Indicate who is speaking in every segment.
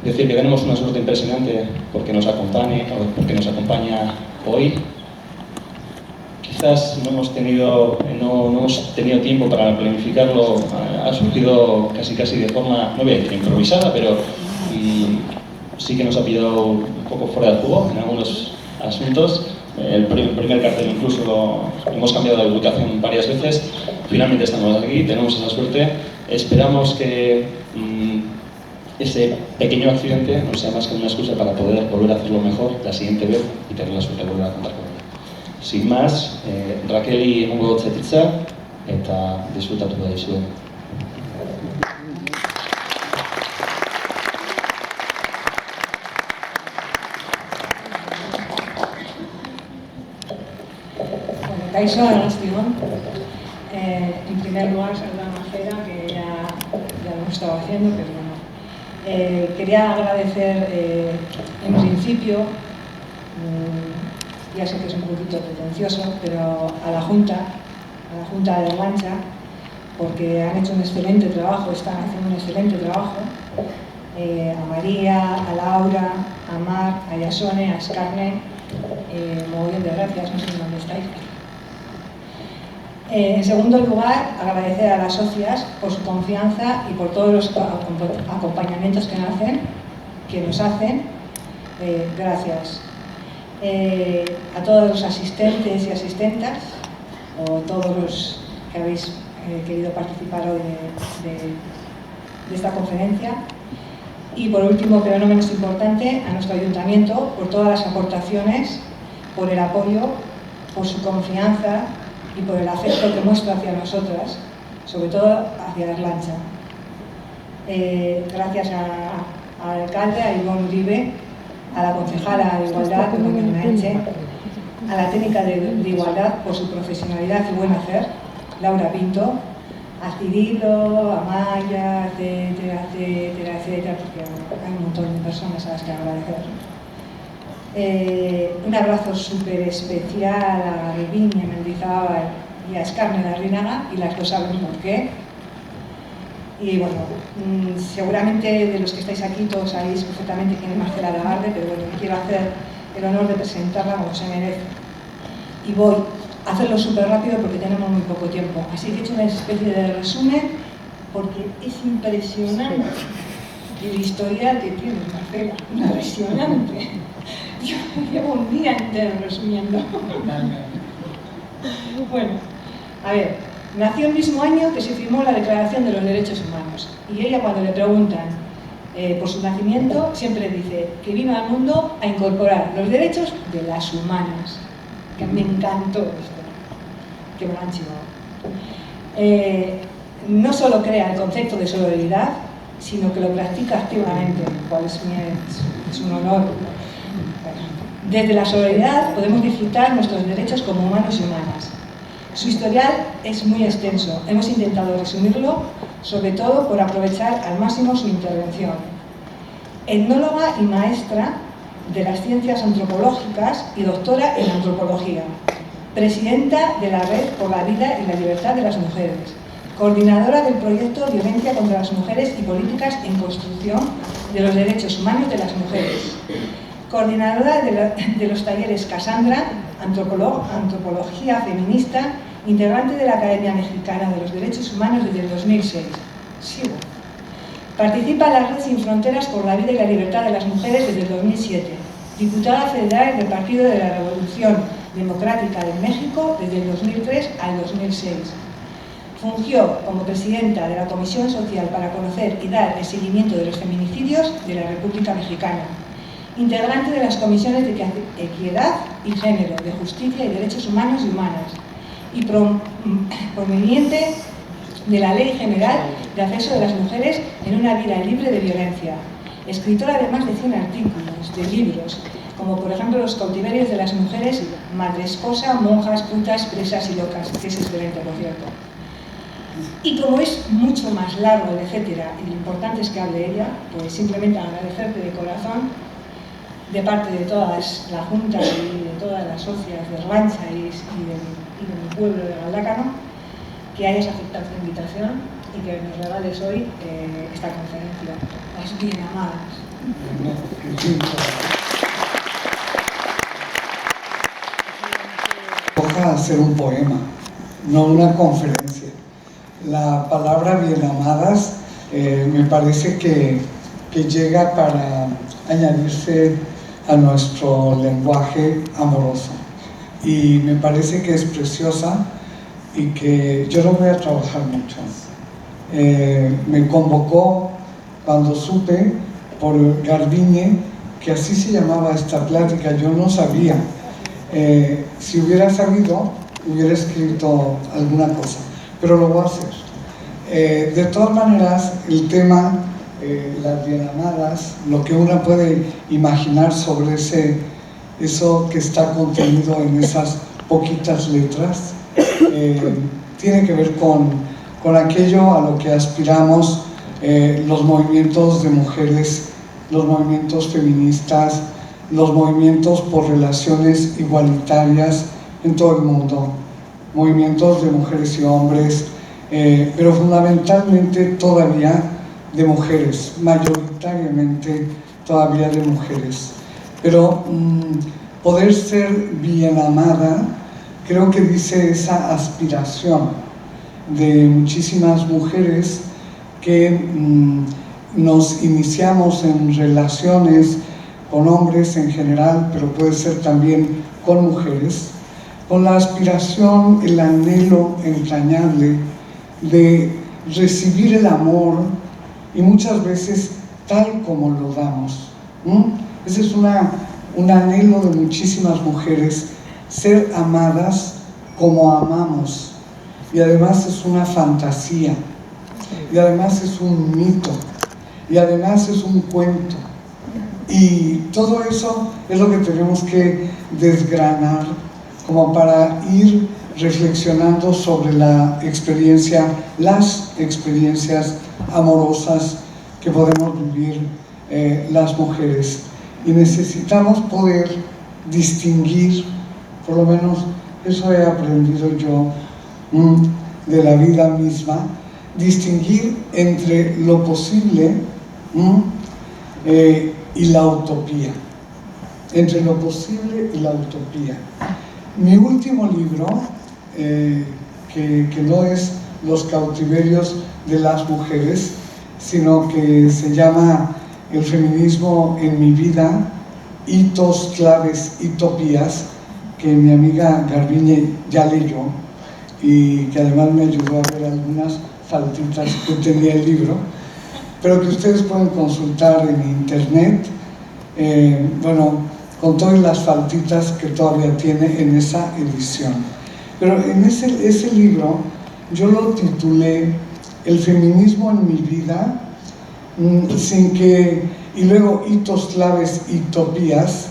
Speaker 1: Decir que tenemos una suerte impresionante porque nos acompaña hoy. Quizás no hemos tenido tiempo para planificarlo, ha surgido casi de forma, no voy a decir improvisada, pero sí que nos ha pillado un poco fuera de juego en algunos asuntos. El primer cartel incluso lo hemos cambiado de ubicación varias veces. Finalmente estamos aquí, tenemos esa suerte. Esperamos que ese pequeño accidente no sea más que una excusa para poder volver a hacerlo mejor la siguiente vez y tener la suerte de volver a contar con él. Sin más, Rakeli egongo dutzetitza eta disfrutatu da dizuen.
Speaker 2: Kaixo, arrastion. En primer lugar, saludar a Marcela, que ya lo estaba haciendo, pero bueno. Quería agradecer, en principio, ya sé que es un poquito pretencioso, pero a la Junta de Arlanza, porque han hecho un excelente trabajo, están haciendo un excelente trabajo. A María, a Laura, a Mar, a Yasone, a Escarne, mogollón de gracias, no sé dónde estáis. En segundo lugar, agradecer a las socias por su confianza y por todos los acompañamientos que nos hacen. Gracias. A todos los asistentes y asistentas, o todos los que habéis querido participar hoy de esta conferencia. Y por último, pero no menos importante, a nuestro ayuntamiento por todas las aportaciones, por el apoyo, por su confianza y por el afecto que muestra hacia nosotras, sobre todo hacia Arlanza. Gracias al alcalde, a Ivonne Uribe, a la concejala de Igualdad, doña Naenche, a la técnica de Igualdad por su profesionalidad y buen hacer, Laura Pinto, a Cirilo, a Maya, etcétera, porque hay un montón de personas a las que agradecer. Un abrazo súper especial a Garbiñe Mendizábal y a Escarne Larrinaga, y las dos saben por qué. Y bueno, seguramente de los que estáis aquí todos sabéis perfectamente quién es Marcela Lagarde, pero bueno, quiero hacer el honor de presentarla como se merece. Y voy a hacerlo súper rápido porque tenemos muy poco tiempo. Así que he hecho una especie de resumen porque es impresionante el historial que tiene Marcela, impresionante. Yo llevo un día entero resumiendo. Bueno, a ver, nació el mismo año que se firmó la Declaración de los Derechos Humanos. Y ella, cuando le preguntan por su nacimiento, siempre dice que vino al mundo a incorporar los derechos de las humanas. Que me encantó esto, que me lo han chivado. No solo crea el concepto de solidaridad, sino que lo practica activamente, cual es un honor. Desde la solidaridad podemos disfrutar nuestros derechos como humanos y humanas. Su historial es muy extenso. Hemos intentado resumirlo, sobre todo por aprovechar al máximo su intervención. Etnóloga y maestra de las ciencias antropológicas y doctora en antropología. Presidenta de la Red por la Vida y la Libertad de las Mujeres. Coordinadora del proyecto Violencia contra las Mujeres y Políticas en Construcción de los Derechos Humanos de las Mujeres. Coordinadora de los talleres Cassandra, Antropología Feminista, integrante de la Academia Mexicana de los Derechos Humanos desde el 2006. Sigo. Participa en la Red Sin Fronteras por la Vida y la Libertad de las Mujeres desde el 2007. Diputada federal del Partido de la Revolución Democrática de México desde el 2003 al 2006. Fungió como presidenta de la Comisión Social para conocer y dar el seguimiento de los feminicidios de la República Mexicana. Integrante de las comisiones de Equidad y Género, de Justicia y Derechos Humanos y Humanas, y proveniente de la Ley General de Acceso de las Mujeres en una vida libre de violencia. Escritora de más de 100 artículos, de libros, como por ejemplo Los cautiverios de las mujeres, Madre Esposa, Monjas, Putas, Presas y Locas, que es excelente, por cierto. Y como es mucho más largo, etcétera, y lo importante es que hable ella, pues simplemente agradecerte de corazón, de parte de toda la Junta y de todas las socias de Arlanza y de mi pueblo de Galdácano, que hayas aceptado esta invitación y que nos regales hoy esta conferencia. Las bien amadas.
Speaker 3: Toca hacer un poema, no una conferencia. La palabra bienamadas me parece que llega para añadirse a nuestro lenguaje amoroso. Y me parece que es preciosa y que yo no voy a trabajar mucho. Me convocó cuando supe por Garbiñe que así se llamaba esta plática. Yo no sabía. Si hubiera sabido, hubiera escrito alguna cosa, pero lo voy a hacer. De todas maneras, el tema, las bienamadas, lo que uno puede imaginar sobre eso que está contenido en esas poquitas letras, tiene que ver con aquello a lo que aspiramos los movimientos de mujeres, los movimientos feministas, los movimientos por relaciones igualitarias en todo el mundo, movimientos de mujeres y hombres, pero fundamentalmente todavía de mujeres, mayoritariamente todavía de mujeres. Pero poder ser bien amada, creo que dice esa aspiración de muchísimas mujeres que nos iniciamos en relaciones con hombres en general, pero puede ser también con mujeres, con la aspiración, el anhelo entrañable de recibir el amor y muchas veces tal como lo damos. Ese es un anhelo de muchísimas mujeres, ser amadas como amamos. Y además es una fantasía, y además es un mito, y además es un cuento. Y todo eso es lo que tenemos que desgranar como para ir reflexionando sobre las experiencias amorosas que podemos vivir las mujeres. Y necesitamos poder distinguir, por lo menos eso he aprendido yo de la vida misma, distinguir entre lo posible y la utopía, entre lo posible y la utopía. Mi último libro, que no es Los cautiverios de las mujeres, sino que se llama El feminismo en mi vida, hitos, claves y utopías, que mi amiga Garbiñe ya leyó y que además me ayudó a ver algunas faltitas que tenía el libro, pero que ustedes pueden consultar en internet, con todas las faltitas que todavía tiene en esa edición. Pero en ese libro yo lo titulé El feminismo en mi vida, y luego hitos, claves y utopías,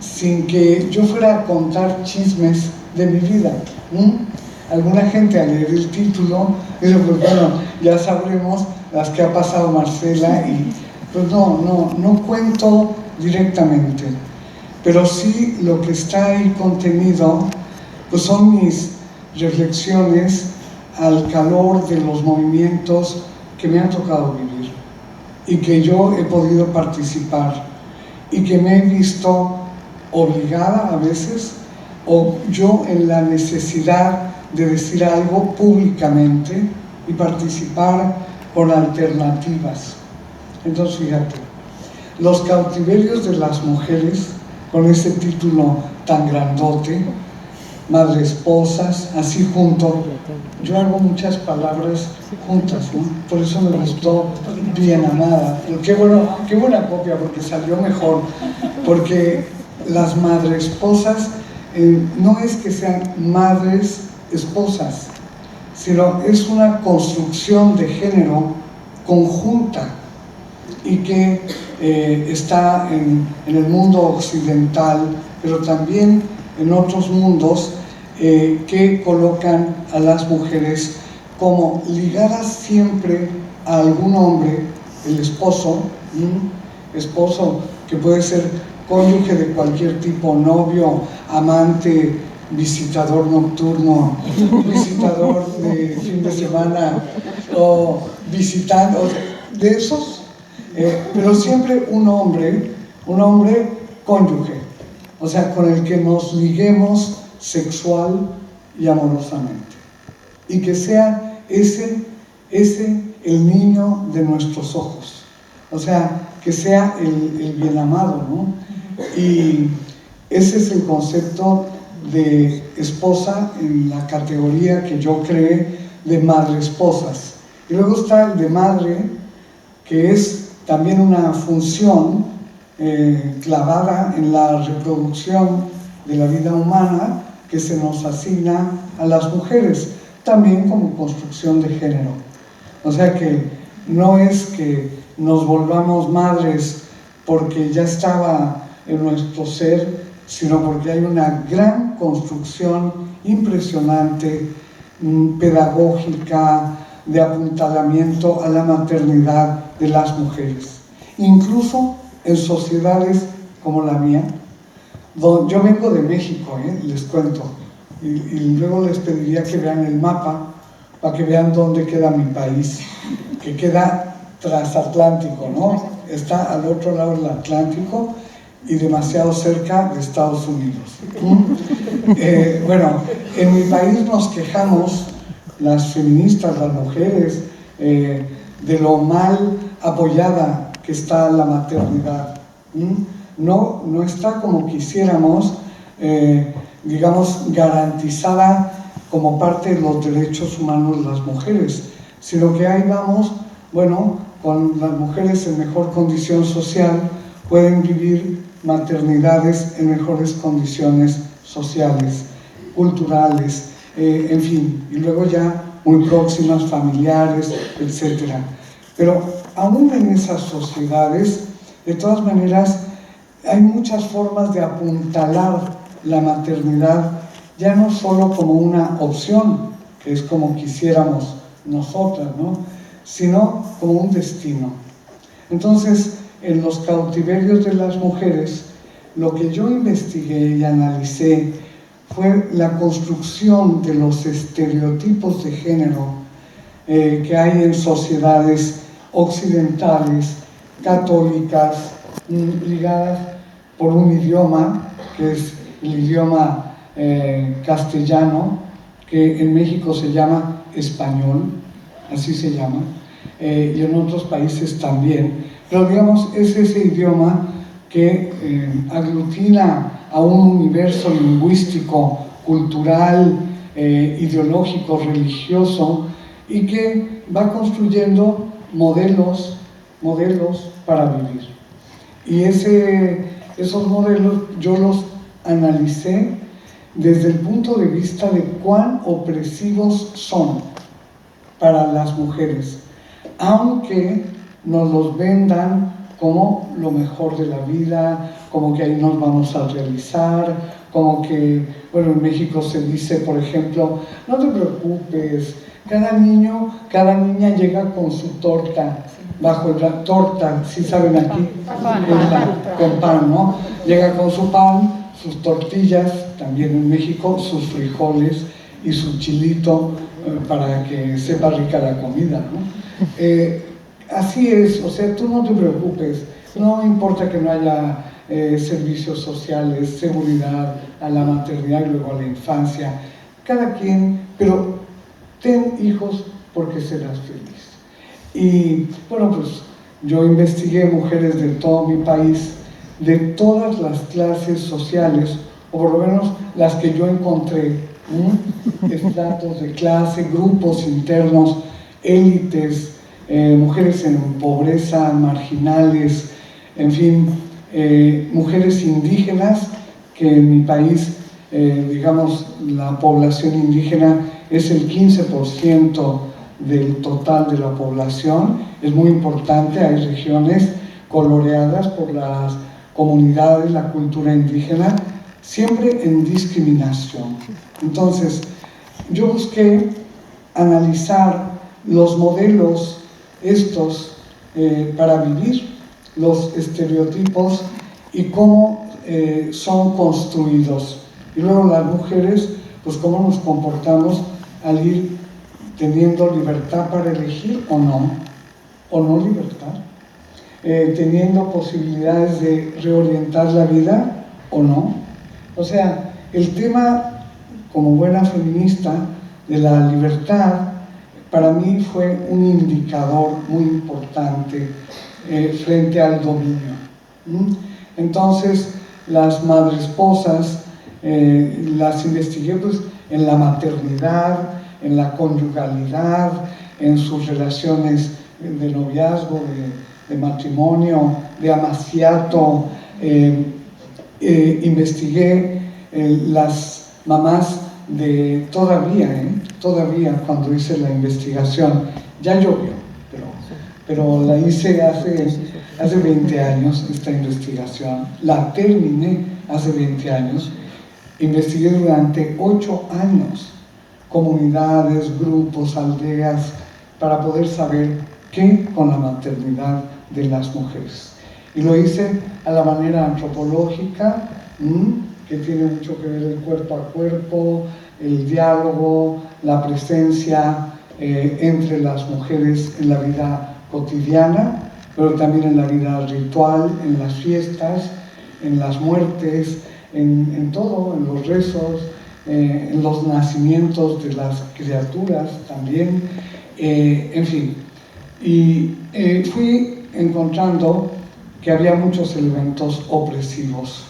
Speaker 3: sin que yo fuera a contar chismes de mi vida. Alguna gente al leer el título dice, pues bueno, ya sabremos las que ha pasado Marcela, y pues no cuento directamente, pero sí lo que está ahí contenido pues son mis reflexiones al calor de los movimientos que me han tocado vivir y que yo he podido participar y que me he visto obligada a veces, o yo en la necesidad de decir algo públicamente y participar con alternativas. Entonces, fíjate, Los cautiverios de las mujeres, con ese título tan grandote, madre esposas, así junto. Yo hago muchas palabras juntas, ¿no? Por eso me gustó bien amada. Pero qué buena copia, porque salió mejor. Porque las madre esposas no es que sean madres esposas, sino es una construcción de género conjunta y que está en el mundo occidental, pero también en otros mundos que colocan a las mujeres como ligadas siempre a algún hombre, el esposo, esposo que puede ser cónyuge de cualquier tipo, novio, amante, visitador nocturno, visitador de fin de semana o visitante, de esos pero siempre un hombre cónyuge, o sea, con el que nos liguemos sexual y amorosamente, y que sea ese el niño de nuestros ojos, o sea, que sea el bien amado, ¿no? Y ese es el concepto de esposa en la categoría que yo creé de madre esposas. Y luego está el de madre, que es también una función clavada en la reproducción de la vida humana que se nos asigna a las mujeres, también como construcción de género. O sea que no es que nos volvamos madres porque ya estaba en nuestro ser, sino porque hay una gran construcción impresionante, pedagógica, de apuntalamiento a la maternidad de las mujeres. Incluso en sociedades como la mía, donde yo vengo de México, les cuento, y luego les pediría que vean el mapa para que vean dónde queda mi país, que queda transatlántico, ¿no? Está al otro lado del Atlántico y demasiado cerca de Estados Unidos. Bueno, en mi país nos quejamos, las feministas, las mujeres, de lo mal apoyada que está la maternidad. No está como quisiéramos, digamos, garantizada como parte de los derechos humanos de las mujeres, sino que ahí vamos, bueno, con las mujeres en mejor condición social, pueden vivir maternidades en mejores condiciones sociales, culturales, en fin, y luego ya muy próximas, familiares, etc. Pero aún en esas sociedades, de todas maneras, hay muchas formas de apuntalar la maternidad, ya no solo como una opción, que es como quisiéramos nosotras, ¿no?, sino como un destino. Entonces, en los cautiverios de las mujeres, lo que yo investigué y analicé fue la construcción de los estereotipos de género que hay en sociedades occidentales, católicas, ligadas por un idioma, que es el idioma castellano, que en México se llama español, así se llama, y en otros países también, pero digamos es ese idioma que aglutina a un universo lingüístico, cultural, ideológico, religioso, y que va construyendo modelos para vivir. Y esos modelos yo los analicé desde el punto de vista de cuán opresivos son para las mujeres, aunque nos los vendan como lo mejor de la vida, como que ahí nos vamos a realizar, como que, bueno, en México se dice, por ejemplo, no te preocupes, cada niña llega con su torta, bajo la torta, ¿sí saben aquí? Con pan, ¿no? Llega con su pan, sus tortillas, también en México, sus frijoles y su chilito para que sepa rica la comida, ¿no? Así es, o sea, tú no te preocupes, no importa que no haya servicios sociales, seguridad a la maternidad y luego a la infancia, cada quien, pero ten hijos porque serás feliz. Y bueno, pues yo investigué mujeres de todo mi país, de todas las clases sociales, o por lo menos las que yo encontré, estratos de clase, grupos internos, élites, mujeres en pobreza, marginales, en fin, mujeres indígenas, que en mi país, digamos, la población indígena es el 15% del total de la población, es muy importante, hay regiones coloreadas por las comunidades, la cultura indígena, siempre en discriminación. Entonces, yo busqué analizar los modelos estos para vivir, los estereotipos y cómo son construidos. Y luego las mujeres, pues cómo nos comportamos al ir teniendo libertad para elegir o no libertad. teniendo posibilidades de reorientar la vida o no. O sea, el tema, como buena feminista, de la libertad, para mí fue un indicador muy importante frente al dominio. Entonces, las madresposas las investigué pues, en la maternidad, en la conyugalidad, en sus relaciones de noviazgo, de matrimonio, de amaciato. Investigué las mamás de todavía cuando hice la investigación, ya llovió, pero la hice hace 20 años, esta investigación, la terminé hace 20 años, investigué durante 8 años comunidades, grupos, aldeas, para poder saber qué con la maternidad de las mujeres. Y lo hice a la manera antropológica, que tiene mucho que ver el cuerpo a cuerpo, el diálogo, la presencia entre las mujeres en la vida cotidiana, pero también en la vida ritual, en las fiestas, en las muertes, en todo, en los rezos, en los nacimientos de las criaturas también, en fin. Y fui encontrando que había muchos elementos opresivos,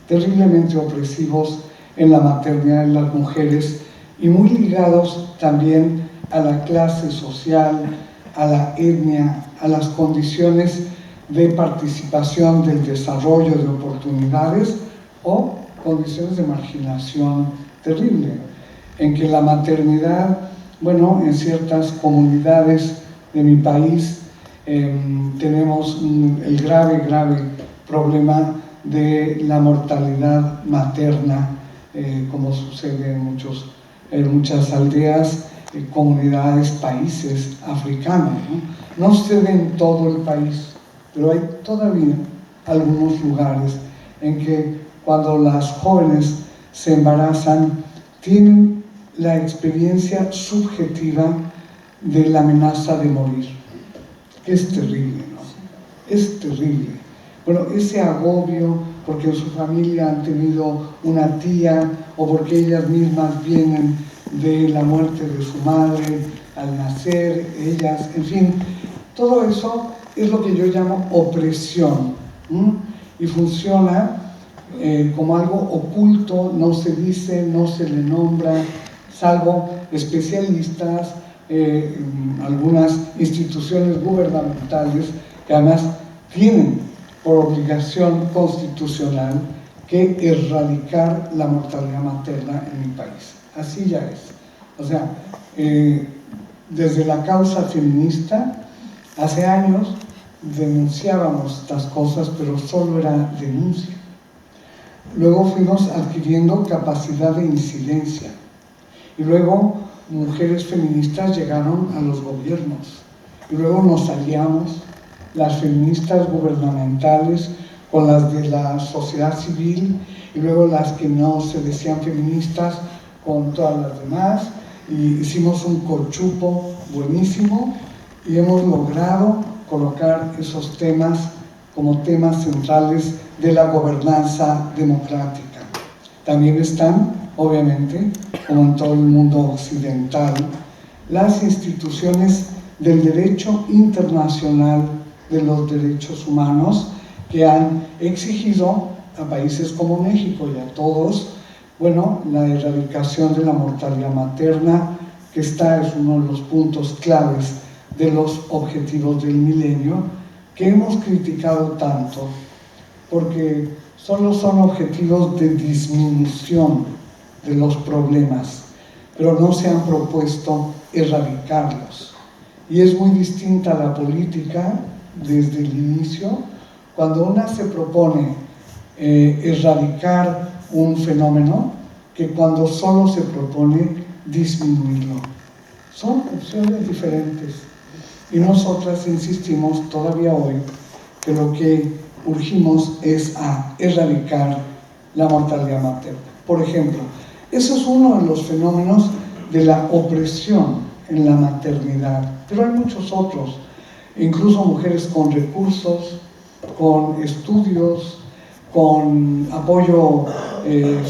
Speaker 3: terriblemente opresivos en la maternidad de las mujeres y muy ligados también a la clase social, a la etnia, a las condiciones de participación del desarrollo de oportunidades o condiciones de marginación terrible, en que la maternidad, bueno, en ciertas comunidades de mi país tenemos el grave problema de la mortalidad materna, como sucede en muchas aldeas, comunidades, países africanos, ¿no? No sucede en todo el país, pero hay todavía algunos lugares en que cuando las jóvenes se embarazan tienen la experiencia subjetiva de la amenaza de morir. Es terrible, ¿no? Es terrible. Bueno, ese agobio porque en su familia han tenido una tía o porque ellas mismas vienen de la muerte de su madre al nacer, ellas, en fin, todo eso es lo que yo llamo opresión, y funciona como algo oculto, no se dice, no se le nombra, salvo especialistas, algunas instituciones gubernamentales que además tienen por obligación constitucional que erradicar la mortalidad materna en mi país. Así ya es. O sea, desde la causa feminista, hace años denunciábamos estas cosas, pero solo era denuncia. Luego fuimos adquiriendo capacidad de incidencia. Y luego mujeres feministas llegaron a los gobiernos. Y luego nos aliamos, las feministas gubernamentales con las de la sociedad civil, y luego las que no se decían feministas con todas las demás, y hicimos un cochupo buenísimo y hemos logrado colocar esos temas como temas centrales de la gobernanza democrática. También están, obviamente, como en todo el mundo occidental, las instituciones del derecho internacional de los derechos humanos que han exigido a países como México y a todos, bueno, la erradicación de la mortalidad materna, que es uno de los puntos claves de los objetivos del milenio, que hemos criticado tanto, porque solo son objetivos de disminución de los problemas, pero no se han propuesto erradicarlos. Y es muy distinta la política desde el inicio, cuando una se propone erradicar un fenómeno, que cuando solo se propone disminuirlo. Son opciones diferentes. Y nosotras insistimos todavía hoy que lo que urgimos es a erradicar la mortalidad materna. Por ejemplo, eso es uno de los fenómenos de la opresión en la maternidad, pero hay muchos otros. incluso mujeres con recursos, con estudios, con apoyo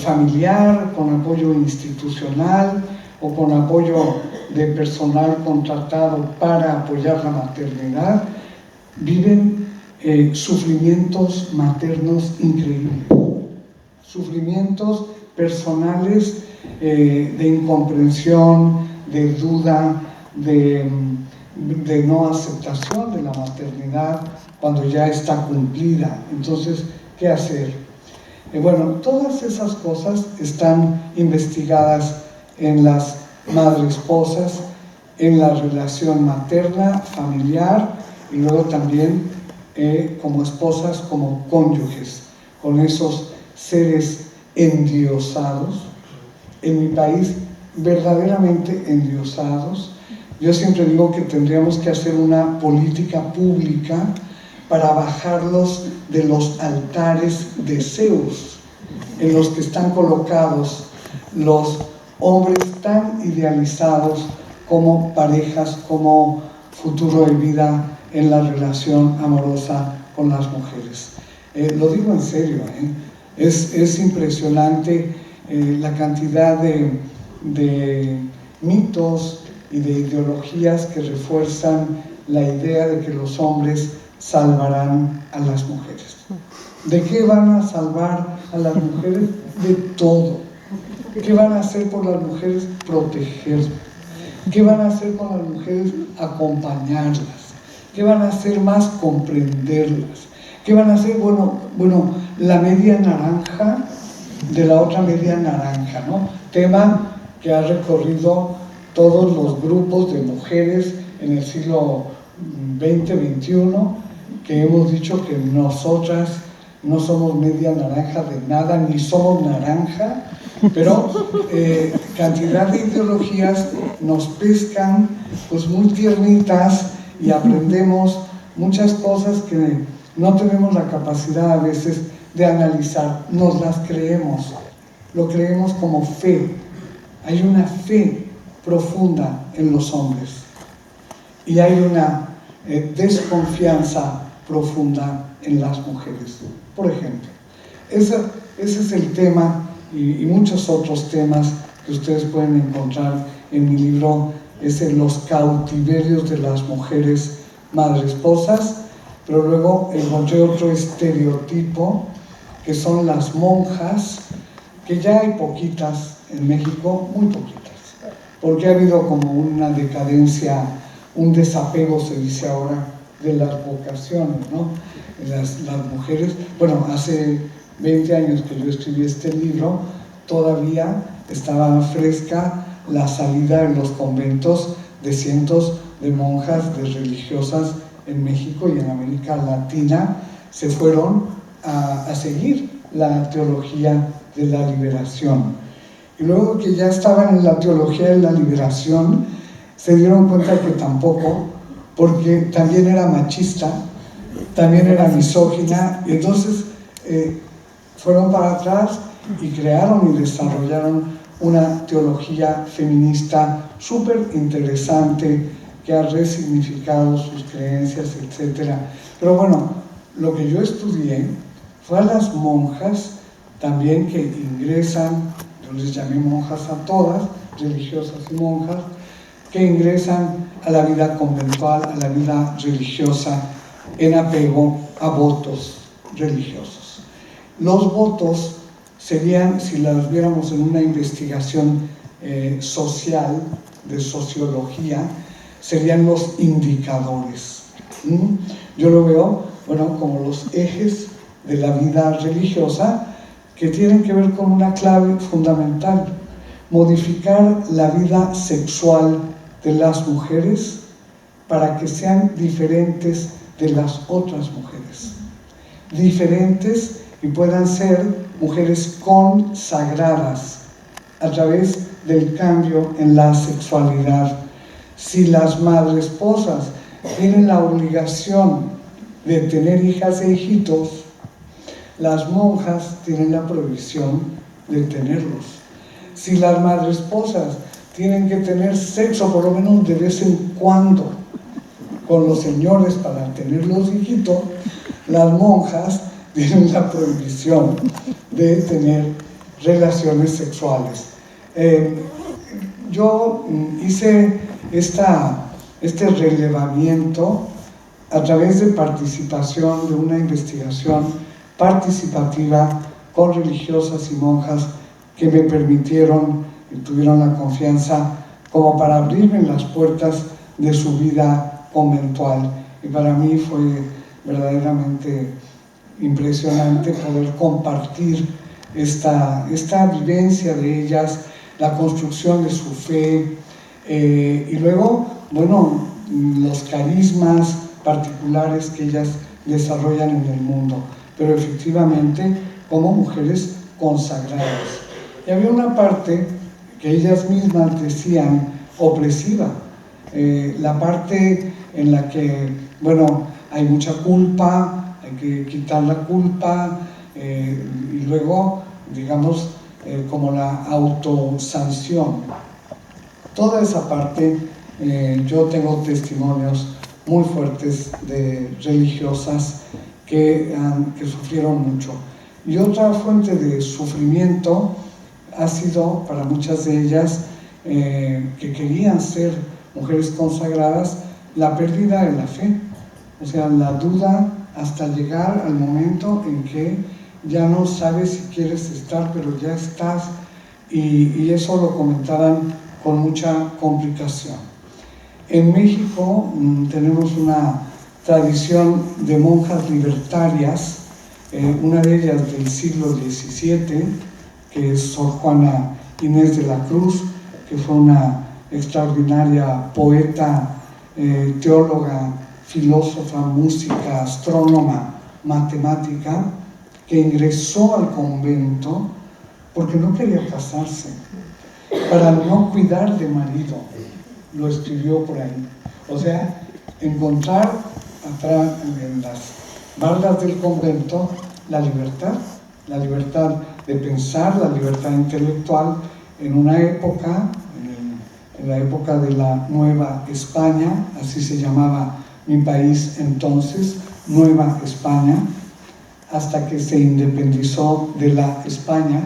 Speaker 3: familiar, con apoyo institucional o con apoyo de personal contratado para apoyar la maternidad, viven sufrimientos maternos increíbles, sufrimientos personales de incomprensión, de duda, de no aceptación de la maternidad cuando ya está cumplida. Entonces, ¿qué hacer? Bueno, todas esas cosas están investigadas en las madresposas, en la relación materna, familiar, y luego también como esposas, como cónyuges, con esos seres endiosados, en mi país verdaderamente endiosados. Yo siempre digo que tendríamos que hacer una política pública para bajarlos de los altares de Zeus, en los que están colocados los hombres tan idealizados como parejas, como futuro de vida en la relación amorosa con las mujeres. Lo digo en serio, es impresionante la cantidad de mitos y de ideologías que refuerzan la idea de que los hombres salvarán a las mujeres. ¿De qué van a salvar a las mujeres? De todo. ¿Qué van a hacer por las mujeres? Protegerlas. ¿Qué van a hacer con las mujeres? Acompañarlas. ¿Qué van a hacer más? Comprenderlas. ¿Qué van a hacer? Bueno, la media naranja de la otra media naranja, ¿no? Tema que ha recorrido todos los grupos de mujeres en el siglo XX, XXI, que hemos dicho que nosotras no somos media naranja de nada, ni somos naranja, pero cantidad de ideologías nos pescan pues muy tiernitas y aprendemos muchas cosas que no tenemos la capacidad a veces de analizar, nos las creemos, lo creemos como fe. Hay una fe profunda en los hombres y hay una desconfianza profunda en las mujeres. Por ejemplo, ese es el tema y muchos otros temas que ustedes pueden encontrar en mi libro, Los cautiverios de las mujeres madresposas, pero luego encontré otro estereotipo que son las monjas, que ya hay poquitas en México, muy poquitas, porque ha habido como una decadencia, un desapego, se dice ahora, de las vocaciones, ¿no? Las mujeres, bueno, hace 20 años que yo escribí este libro, todavía estaba fresca la salida de los conventos de cientos de monjas, de religiosas en México y en América Latina, se fueron a seguir la teología de la liberación. Y luego que ya estaban en la teología de la liberación, se dieron cuenta que tampoco, porque también era machista, también era misógina, y entonces fueron para atrás y crearon y desarrollaron una teología feminista súper interesante que ha resignificado sus creencias, etc. Pero bueno, lo que yo estudié fue a las monjas también que ingresan, yo les llamé monjas a todas, religiosas y monjas, que ingresan a la vida conventual, a la vida religiosa, en apego a votos religiosos. Los votos serían, si las viéramos en una investigación social, de sociología, serían los indicadores. Yo lo veo, bueno, como los ejes de la vida religiosa que tienen que ver con una clave fundamental: modificar la vida sexual de las mujeres para que sean diferentes de las otras mujeres, diferentes y puedan ser mujeres consagradas a través del cambio en la sexualidad. Si las madresposas tienen la obligación de tener hijas e hijitos, las monjas tienen la prohibición de tenerlos. Si las madresposas tienen que tener sexo por lo menos de vez en cuando con los señores para tener los hijitos, las monjas tienen la prohibición de tener relaciones sexuales. Yo hice este relevamiento a través de participación, de una investigación participativa con religiosas y monjas que me permitieron y tuvieron la confianza como para abrirme las puertas de su vida conventual. Y para mí fue verdaderamente impresionante poder compartir esta vivencia de ellas, la construcción de su fe, y luego, bueno, los carismas particulares que ellas desarrollan en el mundo, pero efectivamente como mujeres consagradas. Y había una parte que ellas mismas decían opresiva, la parte en la que, bueno, hay mucha culpa, hay que quitar la culpa, y luego, digamos, como la autosanción. Toda esa parte, yo tengo testimonios muy fuertes de religiosas que sufrieron mucho. Y otra fuente de sufrimiento ha sido para muchas de ellas que querían ser mujeres consagradas, la pérdida de la fe, o sea, la duda hasta llegar al momento en que ya no sabes si quieres estar, pero ya estás, y eso lo comentaban con mucha complicación. En México tenemos una tradición de monjas libertarias, una de ellas del siglo XVII, que es Sor Juana Inés de la Cruz, que fue una extraordinaria poeta, teóloga, filósofa, música, astrónoma, matemática, que ingresó al convento porque no quería casarse, para no cuidar de marido, lo escribió por ahí. O sea, encontrar atrás en las bardas del convento la libertad de pensar, la libertad intelectual en una época, en la época de la Nueva España, así se llamaba mi país entonces, Nueva España, hasta que se independizó de la España,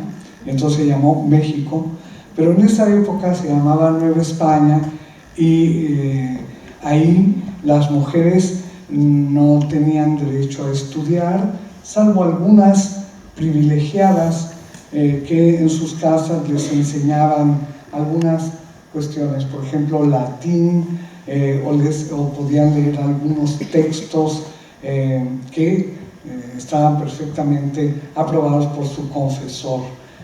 Speaker 3: entonces se llamó México, pero en esa época se llamaba Nueva España y ahí las mujeres no tenían derecho a estudiar, salvo algunas privilegiadas que en sus casas les enseñaban algunas cuestiones, por ejemplo latín, o podían leer algunos textos que estaban perfectamente aprobados por su confesor.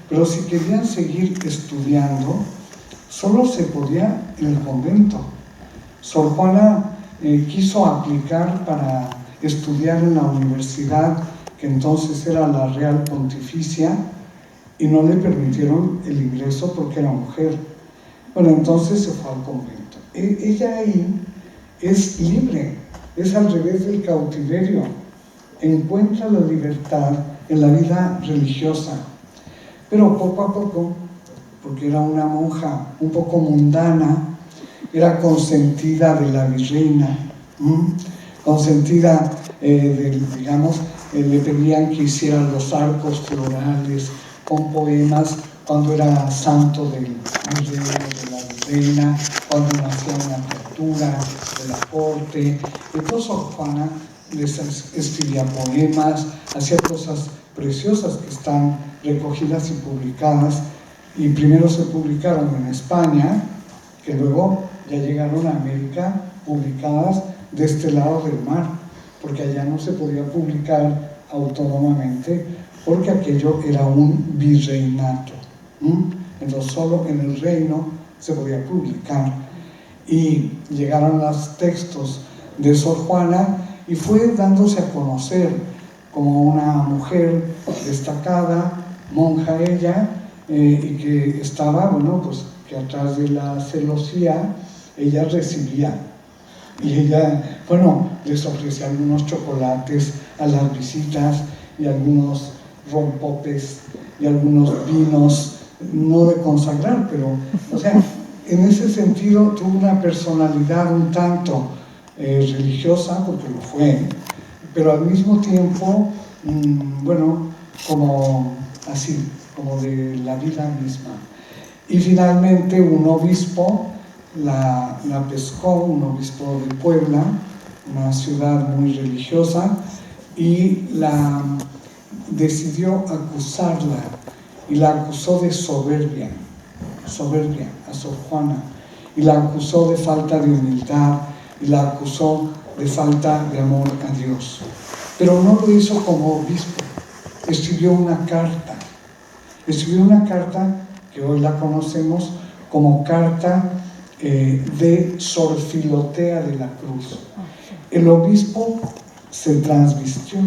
Speaker 3: Pero si querían seguir estudiando, solo se podía en el convento. Sor Juana quiso aplicar para estudiar en la universidad, que entonces era la Real Pontificia, y no le permitieron el ingreso porque era mujer. Bueno, entonces se fue al convento. Ella ahí es libre, es al revés del cautiverio. Encuentra la libertad en la vida religiosa. Pero poco a poco, porque era una monja un poco mundana, era consentida de la virreina, consentida, digamos, le pedían que hiciera los arcos florales con poemas cuando era santo del virrey, de la virreina, cuando nacía una criatura de la corte. Entonces Sor Juana les escribía poemas, hacía cosas preciosas que están recogidas y publicadas, y primero se publicaron en España, que luego ya llegaron a América publicadas de este lado del mar, porque allá no se podía publicar autónomamente, porque aquello era un virreinato. Entonces solo en el reino se podía publicar, y llegaron los textos de Sor Juana y fue dándose a conocer como una mujer destacada, monja ella, y que estaba, bueno, pues que atrás de la celosía ella recibía, y ella, bueno, les ofrecía algunos chocolates a las visitas y algunos rompopes y algunos vinos, no de consagrar, pero, o sea, en ese sentido tuvo una personalidad un tanto religiosa, porque lo fue, pero al mismo tiempo, bueno, como así, como de la vida misma. Y finalmente un obispo la pescó, un obispo de Puebla, una ciudad muy religiosa, y la decidió acusarla, y la acusó de soberbia a Sor Juana, y la acusó de falta de humildad, y la acusó de falta de amor a Dios. Pero no lo hizo como obispo, escribió una carta que hoy la conocemos como carta de Sor Filotea de la Cruz. El obispo se transvistió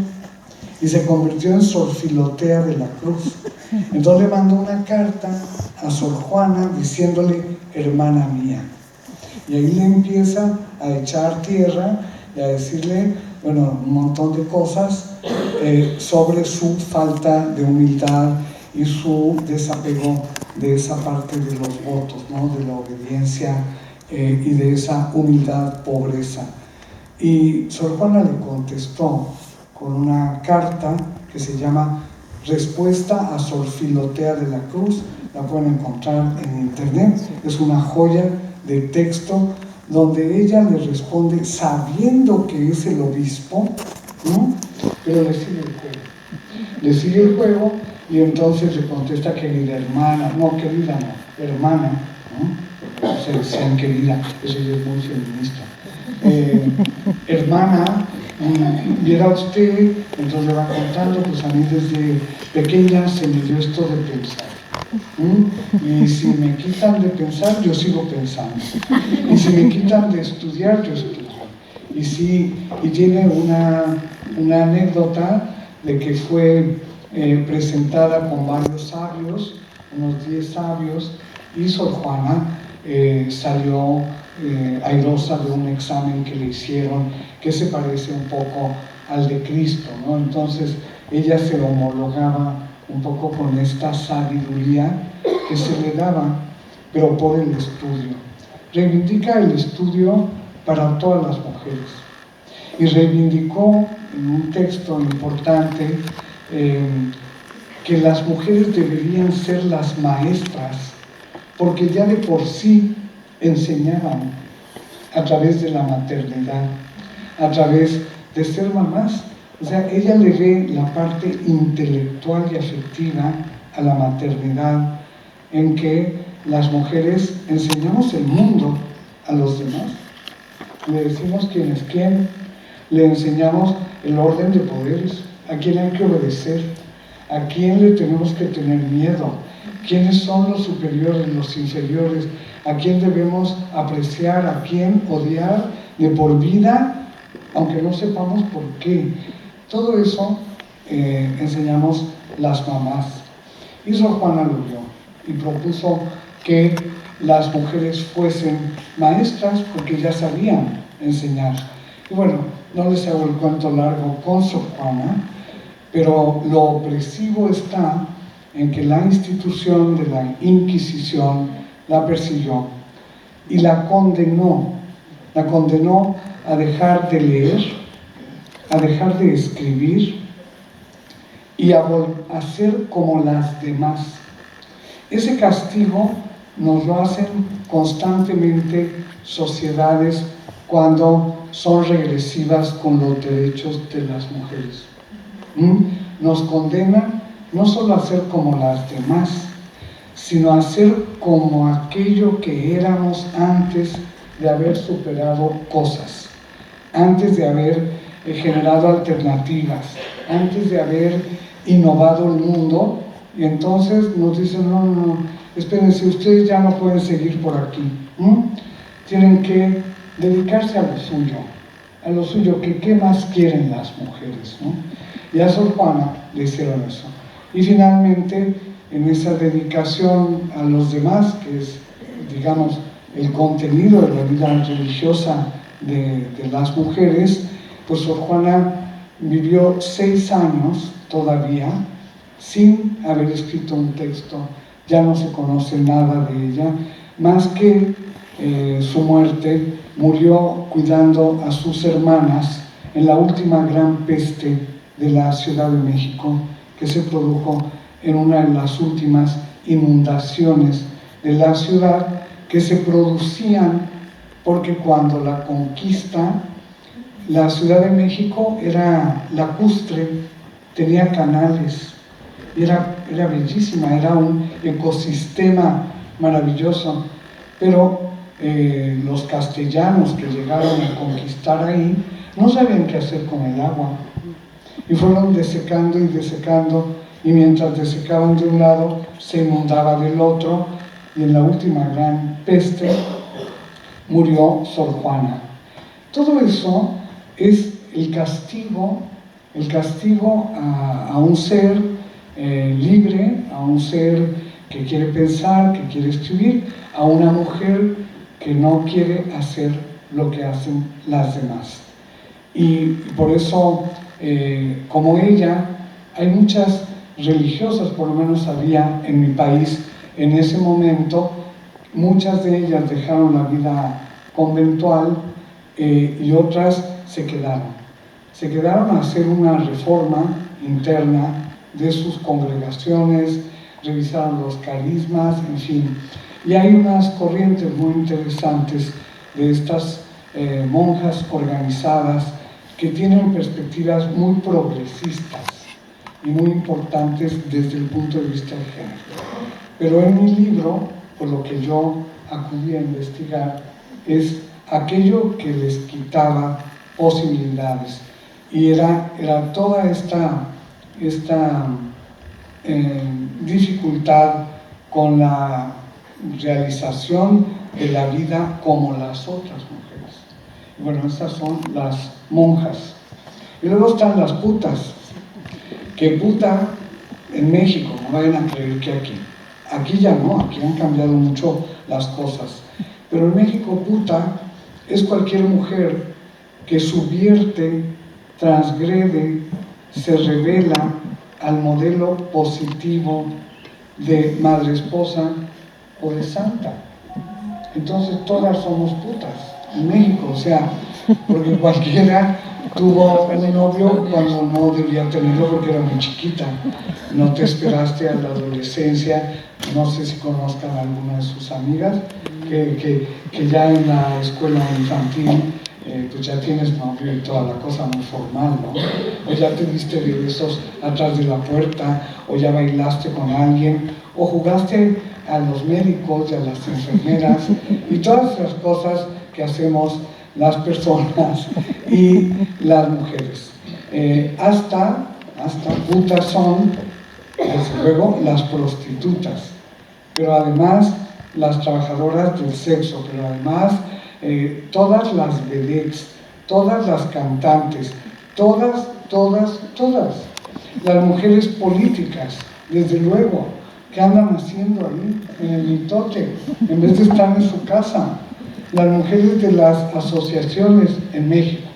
Speaker 3: y se convirtió en Sor Filotea de la Cruz. Entonces le mandó una carta a Sor Juana diciéndole, hermana mía. Y ahí le empieza a echar tierra y a decirle, bueno, un montón de cosas sobre su falta de humildad y su desapego de esa parte de los votos, ¿no? De la obediencia y de esa humildad, pobreza. Y Sor Juana le contestó con una carta que se llama Respuesta a Sor Filotea de la Cruz. La pueden encontrar en internet, es una joya de texto donde ella le responde sabiendo que es el obispo, ¿no? Pero le sigue el juego y entonces le contesta querida hermana, no, querida no, hermana, ¿no? O sea, sean querida, eso ya es muy feminista. Hermana, viera usted, entonces le va contando, pues a mí desde pequeña se me dio esto de pensar. Y si me quitan de pensar, yo sigo pensando. Y si me quitan de estudiar, yo estudio. Y tiene una anécdota de que fue presentada con varios sabios, unos 10 sabios, y Sor Juana salió airosa de un examen que le hicieron, que se parece un poco al de Cristo, ¿no? Entonces ella se homologaba un poco con esta sabiduría que se le daba, pero por el estudio. Reivindica el estudio para todas las mujeres y reivindicó en un texto importante que las mujeres deberían ser las maestras, porque ya de por sí enseñaban a través de la maternidad, a través de ser mamás. O sea, ella le ve la parte intelectual y afectiva a la maternidad, en que las mujeres enseñamos el mundo a los demás. Le decimos quién es quién, le enseñamos el orden de poderes, a quién hay que obedecer, a quién le tenemos que tener miedo, quiénes son los superiores, los inferiores, a quién debemos apreciar, a quién odiar de por vida, aunque no sepamos por qué. Todo eso enseñamos las mamás. Y Sor Juana lo vio y propuso que las mujeres fuesen maestras porque ya sabían enseñar. Y bueno, no les hago el cuento largo con Sor Juana, pero lo opresivo está en que la institución de la Inquisición la persiguió y la condenó a dejar de leer, a dejar de escribir y a ser como las demás. Ese castigo nos lo hacen constantemente sociedades cuando son regresivas con los derechos de las mujeres. Nos condenan no solo a ser como las demás, sino a ser como aquello que éramos antes de haber superado cosas, antes de haber generado alternativas, antes de haber innovado el mundo. Y entonces nos dicen, no, espérense, ustedes ya no pueden seguir por aquí, tienen que dedicarse a lo suyo, que qué más quieren las mujeres, ¿no? Y a Sor Juana le hicieron eso. Y finalmente, en esa dedicación a los demás, que es, digamos, el contenido de la vida religiosa de las mujeres, pues Sor Juana vivió 6 años todavía sin haber escrito un texto. Ya no se conoce nada de ella, más que su muerte, murió cuidando a sus hermanas en la última gran peste de la Ciudad de México, que se produjo en una de las últimas inundaciones de la ciudad, que se producían porque cuando la conquista, la Ciudad de México era lacustre, tenía canales, era bellísima, era un ecosistema maravilloso, pero los castellanos que llegaron a conquistar ahí no sabían qué hacer con el agua y fueron desecando y desecando, y mientras desecaban de un lado se inundaba del otro, y en la última gran peste murió Sor Juana. Todo eso es el castigo a un ser libre, a un ser que quiere pensar, que quiere escribir, a una mujer que no quiere hacer lo que hacen las demás. Y por eso, como ella, hay muchas religiosas, por lo menos había en mi país en ese momento. Muchas de ellas dejaron la vida conventual y otras se quedaron a hacer una reforma interna de sus congregaciones, revisaron los carismas, en fin. Y hay unas corrientes muy interesantes de estas monjas organizadas que tienen perspectivas muy progresistas y muy importantes desde el punto de vista de género. Pero en mi libro, por lo que yo acudí a investigar, es aquello que les quitaba posibilidades, y era toda esta dificultad con la realización de la vida como las otras mujeres. Y bueno, estas son las monjas. Y luego están las putas, que puta en México, no vayan a creer que aquí ya no, aquí han cambiado mucho las cosas, pero en México puta es cualquier mujer que subvierte, transgrede, se revela al modelo positivo de madre esposa o de santa. Entonces todas somos putas en México, o sea, porque cualquiera tuvo un novio cuando no debía tenerlo porque era muy chiquita. No te esperaste a la adolescencia. No sé si conozcan a alguna de sus amigas que ya en la escuela infantil pues ya tienes novio y toda la cosa muy formal, ¿no? O ya te diste de besos atrás de la puerta, o ya bailaste con alguien, o jugaste a los médicos y a las enfermeras y todas las cosas que hacemos las personas y las mujeres. Hasta putas son, desde luego, las prostitutas, pero además las trabajadoras del sexo, pero además todas las vedettes, todas las cantantes, todas. Las mujeres políticas, desde luego, ¿qué andan haciendo ahí en el mitote en vez de estar en su casa? Las mujeres de las asociaciones en México.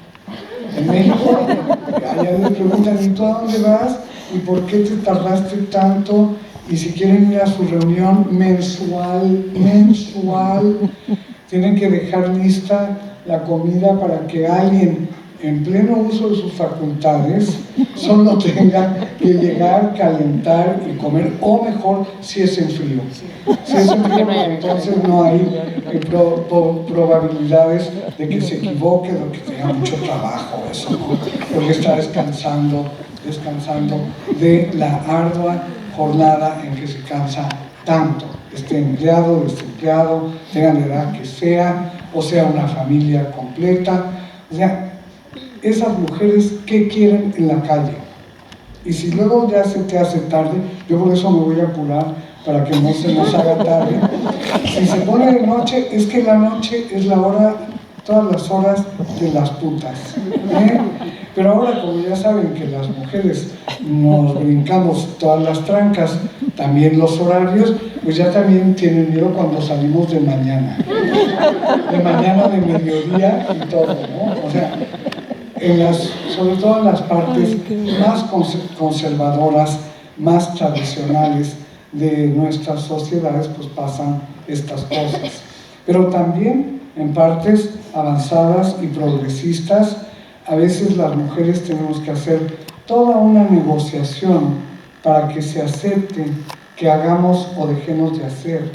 Speaker 3: En México, allá les preguntan, ¿y tú a dónde vas? ¿Y por qué te tardaste tanto? Y si quieren ir a su reunión mensual, tienen que dejar lista la comida para que alguien en pleno uso de sus facultades solo tenga que llegar, calentar y comer, o mejor, si es en frío. Si es en frío, entonces no hay probabilidades de que se equivoque, de que tenga mucho trabajo, eso, ¿no? Porque está descansando de la ardua jornada en que se cansa tanto, esté empleado, desempleado, tenga la edad que sea, o sea una familia completa. O sea, esas mujeres, ¿qué quieren en la calle? Y si luego ya se te hace tarde, yo por eso me voy a apurar para que no se nos haga tarde. Si se pone de noche, es que la noche es la hora, todas las horas de las putas, ¿eh? Pero ahora, como ya saben que las mujeres nos brincamos todas las trancas, también los horarios, pues ya también tienen miedo cuando salimos de mañana, de mediodía y todo, ¿no? O sea, sobre todo en las partes más conservadoras, más tradicionales de nuestras sociedades, pues pasan estas cosas. pero también en partes avanzadas y progresistas, a veces las mujeres tenemos que hacer toda una negociación para que se acepte que hagamos o dejemos de hacer.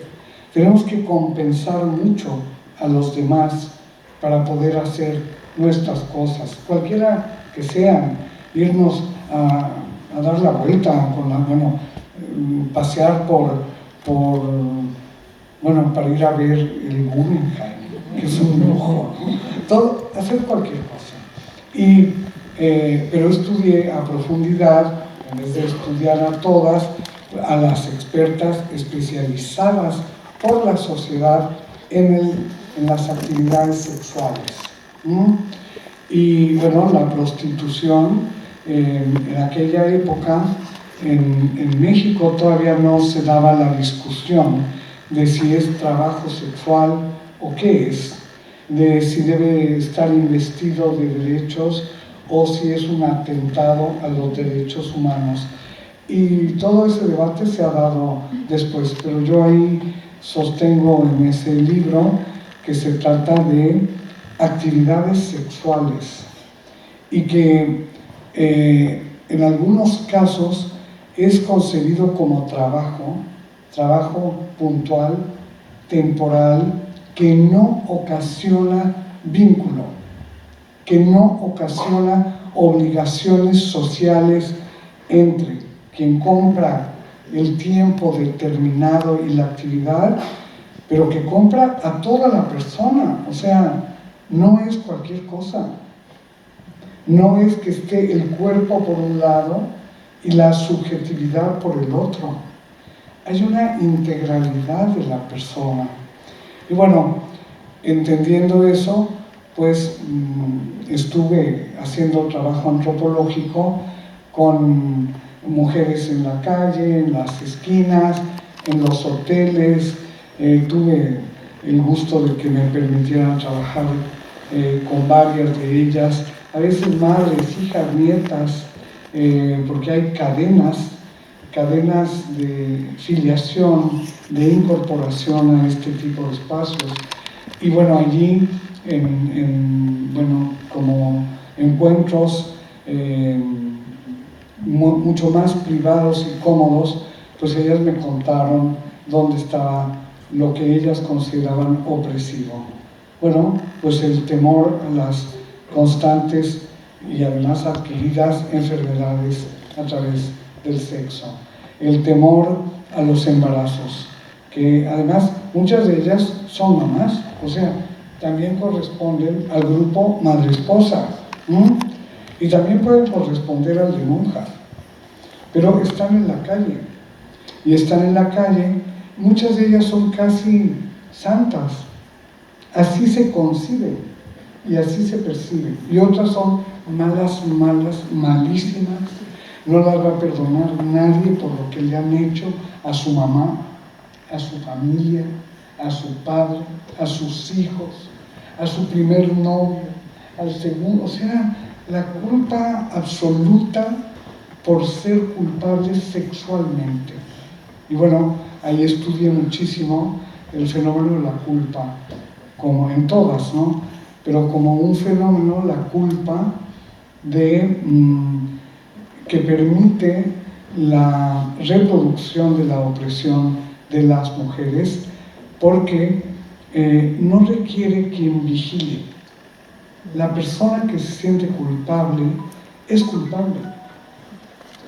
Speaker 3: Tenemos que compensar mucho a los demás para poder hacer nuestras cosas, cualquiera que sean, irnos a dar la vuelta, pasear para ir a ver el Guggenheim, que es un lujo, todo, hacer cualquier cosa. Pero estudié a profundidad, en vez de estudiar a todas, a las expertas especializadas por la sociedad en las actividades sexuales. Y bueno, la prostitución en aquella época en México todavía no se daba la discusión de si es trabajo sexual o qué es, de si debe estar investido de derechos o si es un atentado a los derechos humanos. Y todo ese debate se ha dado después, pero yo ahí sostengo en ese libro que se trata de actividades sexuales y que en algunos casos es concebido como trabajo puntual, temporal, que no ocasiona vínculo, que no ocasiona obligaciones sociales entre quien compra el tiempo determinado y la actividad, pero que compra a toda la persona, o sea, no es cualquier cosa. No es que esté el cuerpo por un lado y la subjetividad por el otro. Hay una integralidad de la persona. Y bueno, entendiendo eso, pues estuve haciendo trabajo antropológico con mujeres en la calle, en las esquinas, en los hoteles. Tuve el gusto de que me permitieran trabajar con varias de ellas, a veces madres, hijas, nietas, porque hay cadenas de filiación, de incorporación a este tipo de espacios. Y bueno, allí, como encuentros mucho más privados y cómodos, pues ellas me contaron dónde estaba lo que ellas consideraban opresivo. Bueno, pues el temor a las constantes y además adquiridas enfermedades a través del sexo, el temor a los embarazos, que además muchas de ellas son mamás, o sea, también corresponden al grupo madre-esposa, y también pueden corresponder al de monjas, pero están en la calle, y están en la calle, muchas de ellas son casi santas, así se conciben y así se perciben, y otras son malas, malísimas, no las va a perdonar nadie por lo que le han hecho a su mamá, a su familia, a su padre, a sus hijos, a su primer novio, al segundo, o sea, la culpa absoluta por ser culpables sexualmente. Y bueno, ahí estudié muchísimo el fenómeno de la culpa, como en todas, ¿no? Pero como un fenómeno, la culpa que permite la reproducción de la opresión de las mujeres, porque no requiere quien vigile. La persona que se siente culpable es culpable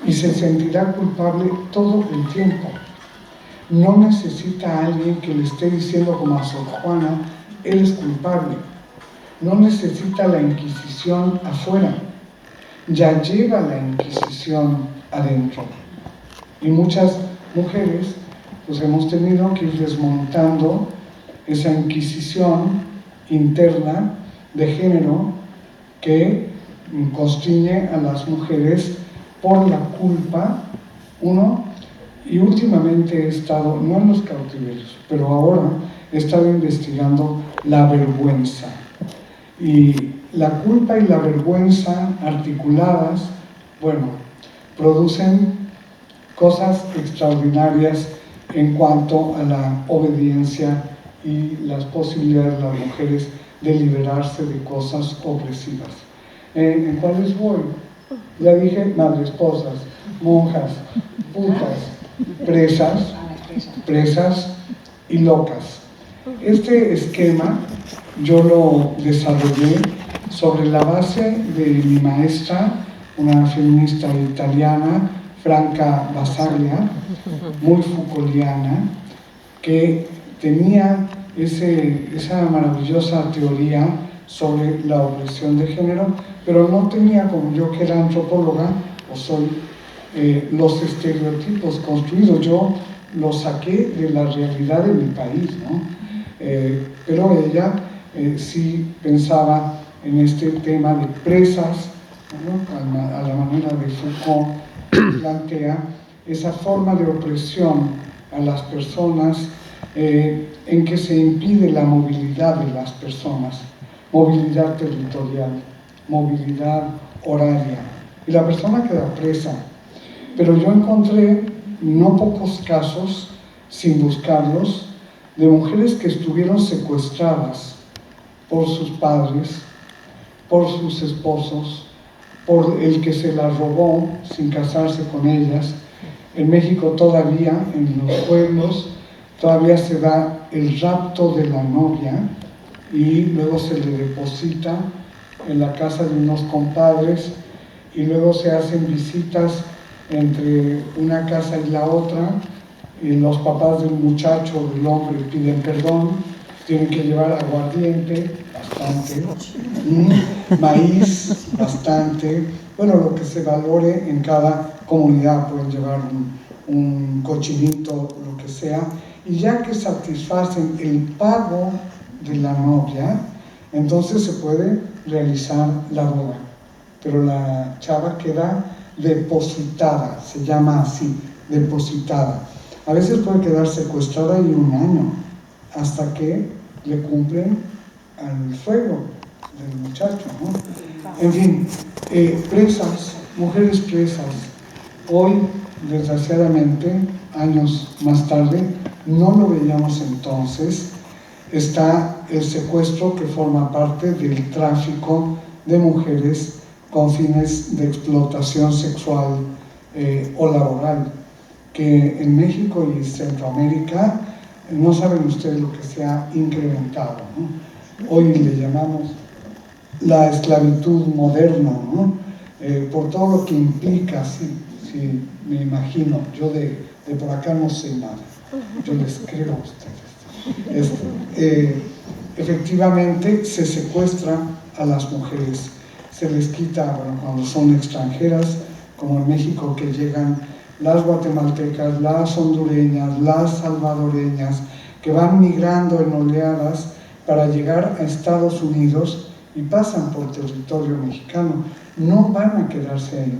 Speaker 3: y se sentirá culpable todo el tiempo. No necesita a alguien que le esté diciendo como a Sor Juana, él es culpable. No necesita la Inquisición afuera, ya lleva la Inquisición adentro. Y muchas mujeres pues hemos tenido que ir desmontando esa Inquisición interna de género que constriñe a las mujeres por la culpa, y últimamente he estado, no en los cautiverios, pero ahora he estado investigando la vergüenza. Y la culpa y la vergüenza articuladas, bueno, producen cosas extraordinarias en cuanto a la obediencia y las posibilidades de las mujeres de liberarse de cosas opresivas. ¿En cuáles voy? Ya dije, madres, esposas, monjas, putas, presas y locas. Este esquema yo lo desarrollé sobre la base de mi maestra, una feminista italiana, Franca Basaglia, muy Foucaultiana, que tenía esa maravillosa teoría sobre la opresión de género, pero no tenía, como yo que era antropóloga, o soy, los estereotipos construidos. Yo los saqué de la realidad de mi país, ¿no? Pero ella sí pensaba en este tema de presas, ¿no? A la manera de Foucault, plantea esa forma de opresión a las personas en que se impide la movilidad de las personas, movilidad territorial, movilidad horaria, y la persona queda presa. Pero yo encontré no pocos casos, sin buscarlos, de mujeres que estuvieron secuestradas por sus padres, por sus esposos, por el que se las robó sin casarse con ellas. En México todavía, en los pueblos, todavía se da el rapto de la novia y luego se le deposita en la casa de unos compadres y luego se hacen visitas entre una casa y la otra, y los papás del muchacho, del hombre, piden perdón, tienen que llevar aguardiente, bastante, maíz, bastante, bueno, lo que se valore en cada comunidad, pueden llevar un cochinito, lo que sea, y ya que satisfacen el pago de la novia, entonces se puede realizar la boda, pero la chava queda depositada, se llama así, depositada. A veces puede quedar secuestrada y 1 año, hasta que le cumplen al suegro del muchacho, ¿no? En fin, presas, mujeres presas. Hoy, desgraciadamente, años más tarde, no lo veíamos entonces, está el secuestro que forma parte del tráfico de mujeres con fines de explotación sexual o laboral, que en México y Centroamérica no saben ustedes lo que se ha incrementado, ¿no? Hoy le llamamos la esclavitud moderna, ¿no? Por todo lo que implica, sí, me imagino, yo de por acá no sé nada, yo les creo a ustedes. Efectivamente se secuestra a las mujeres, se les quita, bueno, cuando son extranjeras, como en México, que llegan las guatemaltecas, las hondureñas, las salvadoreñas, que van migrando en oleadas para llegar a Estados Unidos y pasan por territorio mexicano, no van a quedarse ahí,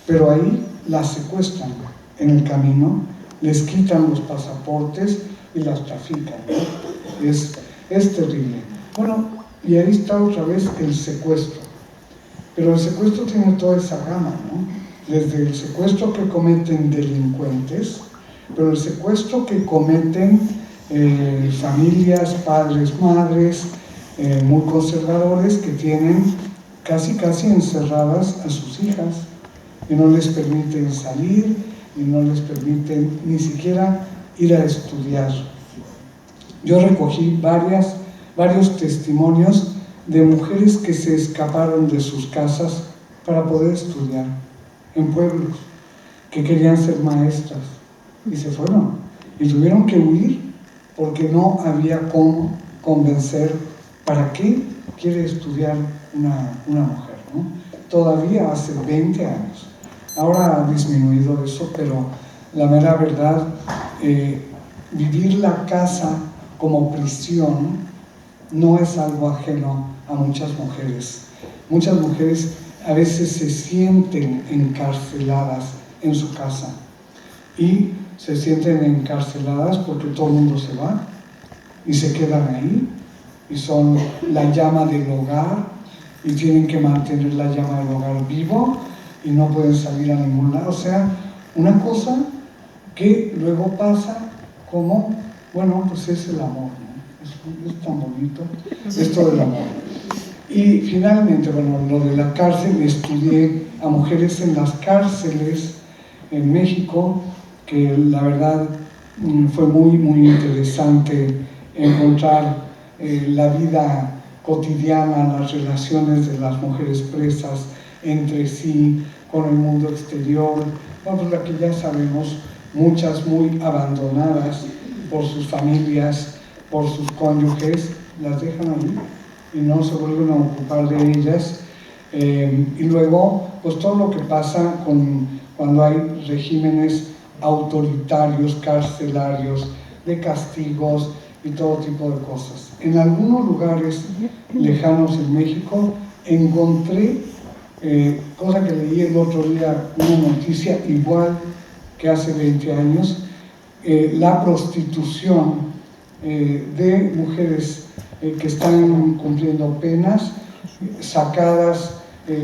Speaker 3: pero ahí las secuestran en el camino, les quitan los pasaportes y las trafican, ¿no? Es terrible. Bueno, y ahí está otra vez el secuestro, pero el secuestro tiene toda esa gama, ¿no? Desde el secuestro que cometen delincuentes, pero el secuestro que cometen familias, padres, madres, muy conservadores, que tienen casi encerradas a sus hijas y no les permiten salir y no les permiten ni siquiera ir a estudiar. Yo recogí varios testimonios de mujeres que se escaparon de sus casas para poder estudiar en pueblos, que querían ser maestras y se fueron y tuvieron que huir porque no había cómo convencer. ¿Para qué quiere estudiar una mujer, ¿no? Todavía hace 20 años. Ahora ha disminuido eso, pero la mera verdad, vivir la casa como prisión no es algo ajeno a muchas mujeres. Muchas mujeres a veces se sienten encarceladas en su casa y se sienten encarceladas porque todo el mundo se va y se quedan ahí y son la llama del hogar y tienen que mantener la llama del hogar vivo y no pueden salir a ningún lado. O sea, una cosa que luego pasa como, bueno, pues es el amor, ¿no? es tan bonito esto del amor. Y finalmente, bueno, lo de la cárcel, estudié a mujeres en las cárceles en México, que la verdad fue muy, muy interesante encontrar la vida cotidiana, las relaciones de las mujeres presas entre sí, con el mundo exterior, bueno, pues la que ya sabemos, muchas muy abandonadas por sus familias, por sus cónyuges, las dejan allí y no se vuelven a ocupar de ellas. Y luego, pues todo lo que pasa cuando hay regímenes autoritarios, carcelarios, de castigos y todo tipo de cosas. En algunos lugares lejanos en México encontré, cosa que leí el otro día, una noticia igual que hace 20 años, la prostitución de mujeres que están cumpliendo penas, sacadas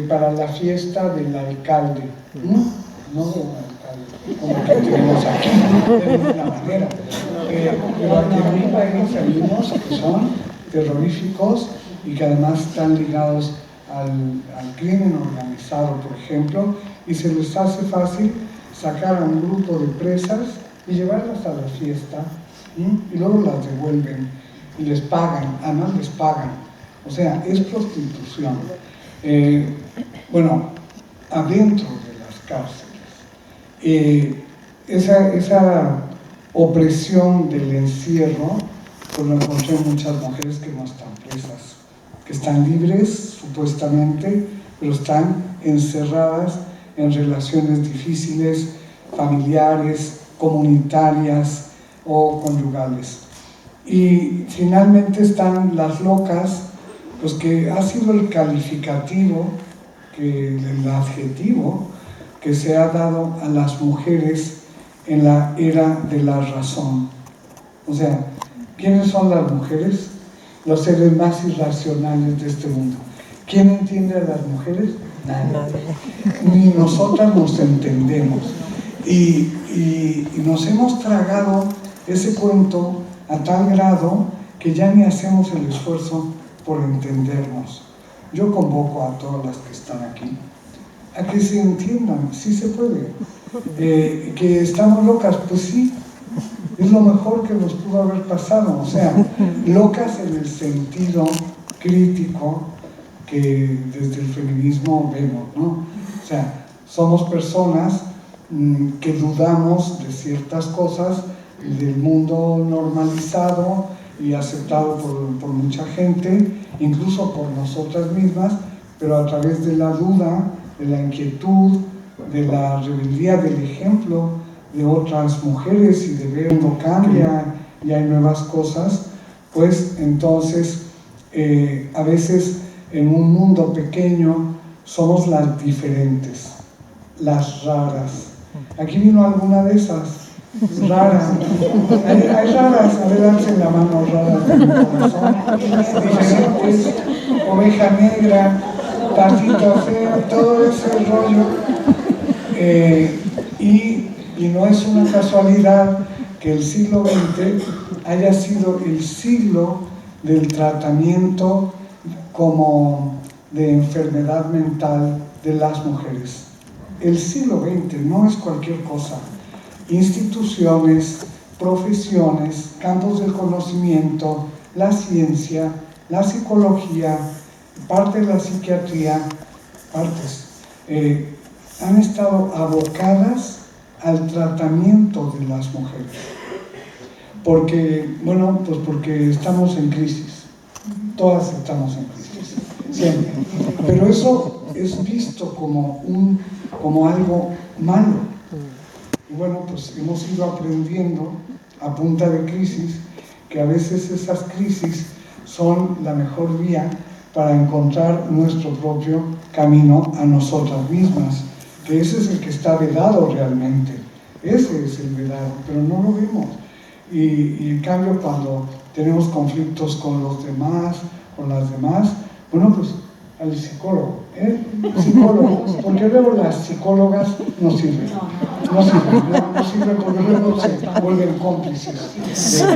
Speaker 3: para la fiesta del alcalde, no de un alcalde, como que tenemos aquí, de ninguna manera. Pero aquí arriba hay unos que son terroríficos y que además están ligados al crimen organizado, por ejemplo, y se les hace fácil sacar a un grupo de presas y llevarlas a la fiesta, y luego las devuelven y les pagan, además les pagan, o sea, es prostitución. Bueno, adentro de las cárceles, esa opresión del encierro, pues lo encontré en muchas mujeres que no están presas, que están libres supuestamente, pero están encerradas en relaciones difíciles, familiares, comunitarias o conyugales. Y finalmente están las locas, pues que ha sido el calificativo, el adjetivo que se ha dado a las mujeres en la era de la razón. O sea, ¿quiénes son las mujeres? Los seres más irracionales de este mundo. ¿Quién entiende a las mujeres? Nadie. Ni nosotras nos entendemos. Y nos hemos tragado ese cuento a tal grado que ya ni hacemos el esfuerzo por entendernos. Yo convoco a todas las que están aquí a que se entiendan, sí se puede. Que estamos locas, pues sí, es lo mejor que nos pudo haber pasado. O sea, locas en el sentido crítico que desde el feminismo vemos, ¿no? O sea, somos personas que dudamos de ciertas cosas del mundo normalizado y aceptado por mucha gente, incluso por nosotras mismas, pero a través de la duda, de la inquietud, de la rebeldía del ejemplo de otras mujeres y de ver que el mundo cambia y hay nuevas cosas, pues entonces a veces en un mundo pequeño somos las diferentes, las raras. Aquí vino alguna de esas. Rara. Hay raras, a ver, alcen la mano, raras de mi corazón. Diferentes, oveja negra, patita fea, todo ese rollo. Y no es una casualidad que el siglo XX haya sido el siglo del tratamiento como de enfermedad mental de las mujeres. El siglo XX no es cualquier cosa. Instituciones, profesiones, campos del conocimiento, la ciencia, la psicología, parte de la psiquiatría, han estado abocadas al tratamiento de las mujeres. Porque, bueno, pues porque estamos en crisis. Todas estamos en crisis, siempre. Pero eso es visto como algo malo. Y bueno, pues hemos ido aprendiendo a punta de crisis que a veces esas crisis son la mejor vía para encontrar nuestro propio camino a nosotras mismas, que ese es el que está vedado realmente, ese es el vedado, pero no lo vemos. Y en cambio cuando tenemos conflictos con los demás, con las demás, bueno, pues al psicólogo, psicólogos, porque luego las psicólogas no sirven, no sirve porque luego se vuelven cómplices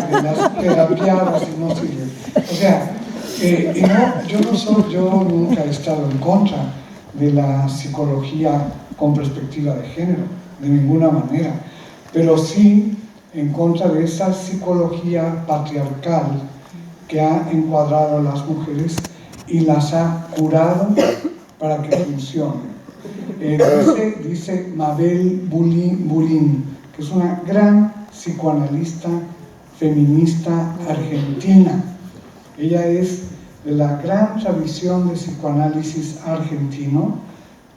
Speaker 3: de las terapiadas y no sirven. O sea, y no, yo nunca he estado en contra de la psicología con perspectiva de género, de ninguna manera, pero sí en contra de esa psicología patriarcal que ha encuadrado a las mujeres y las ha curado para que funcionen. Dice Mabel Burin, que es una gran psicoanalista feminista argentina. Ella es de la gran tradición de psicoanálisis argentino,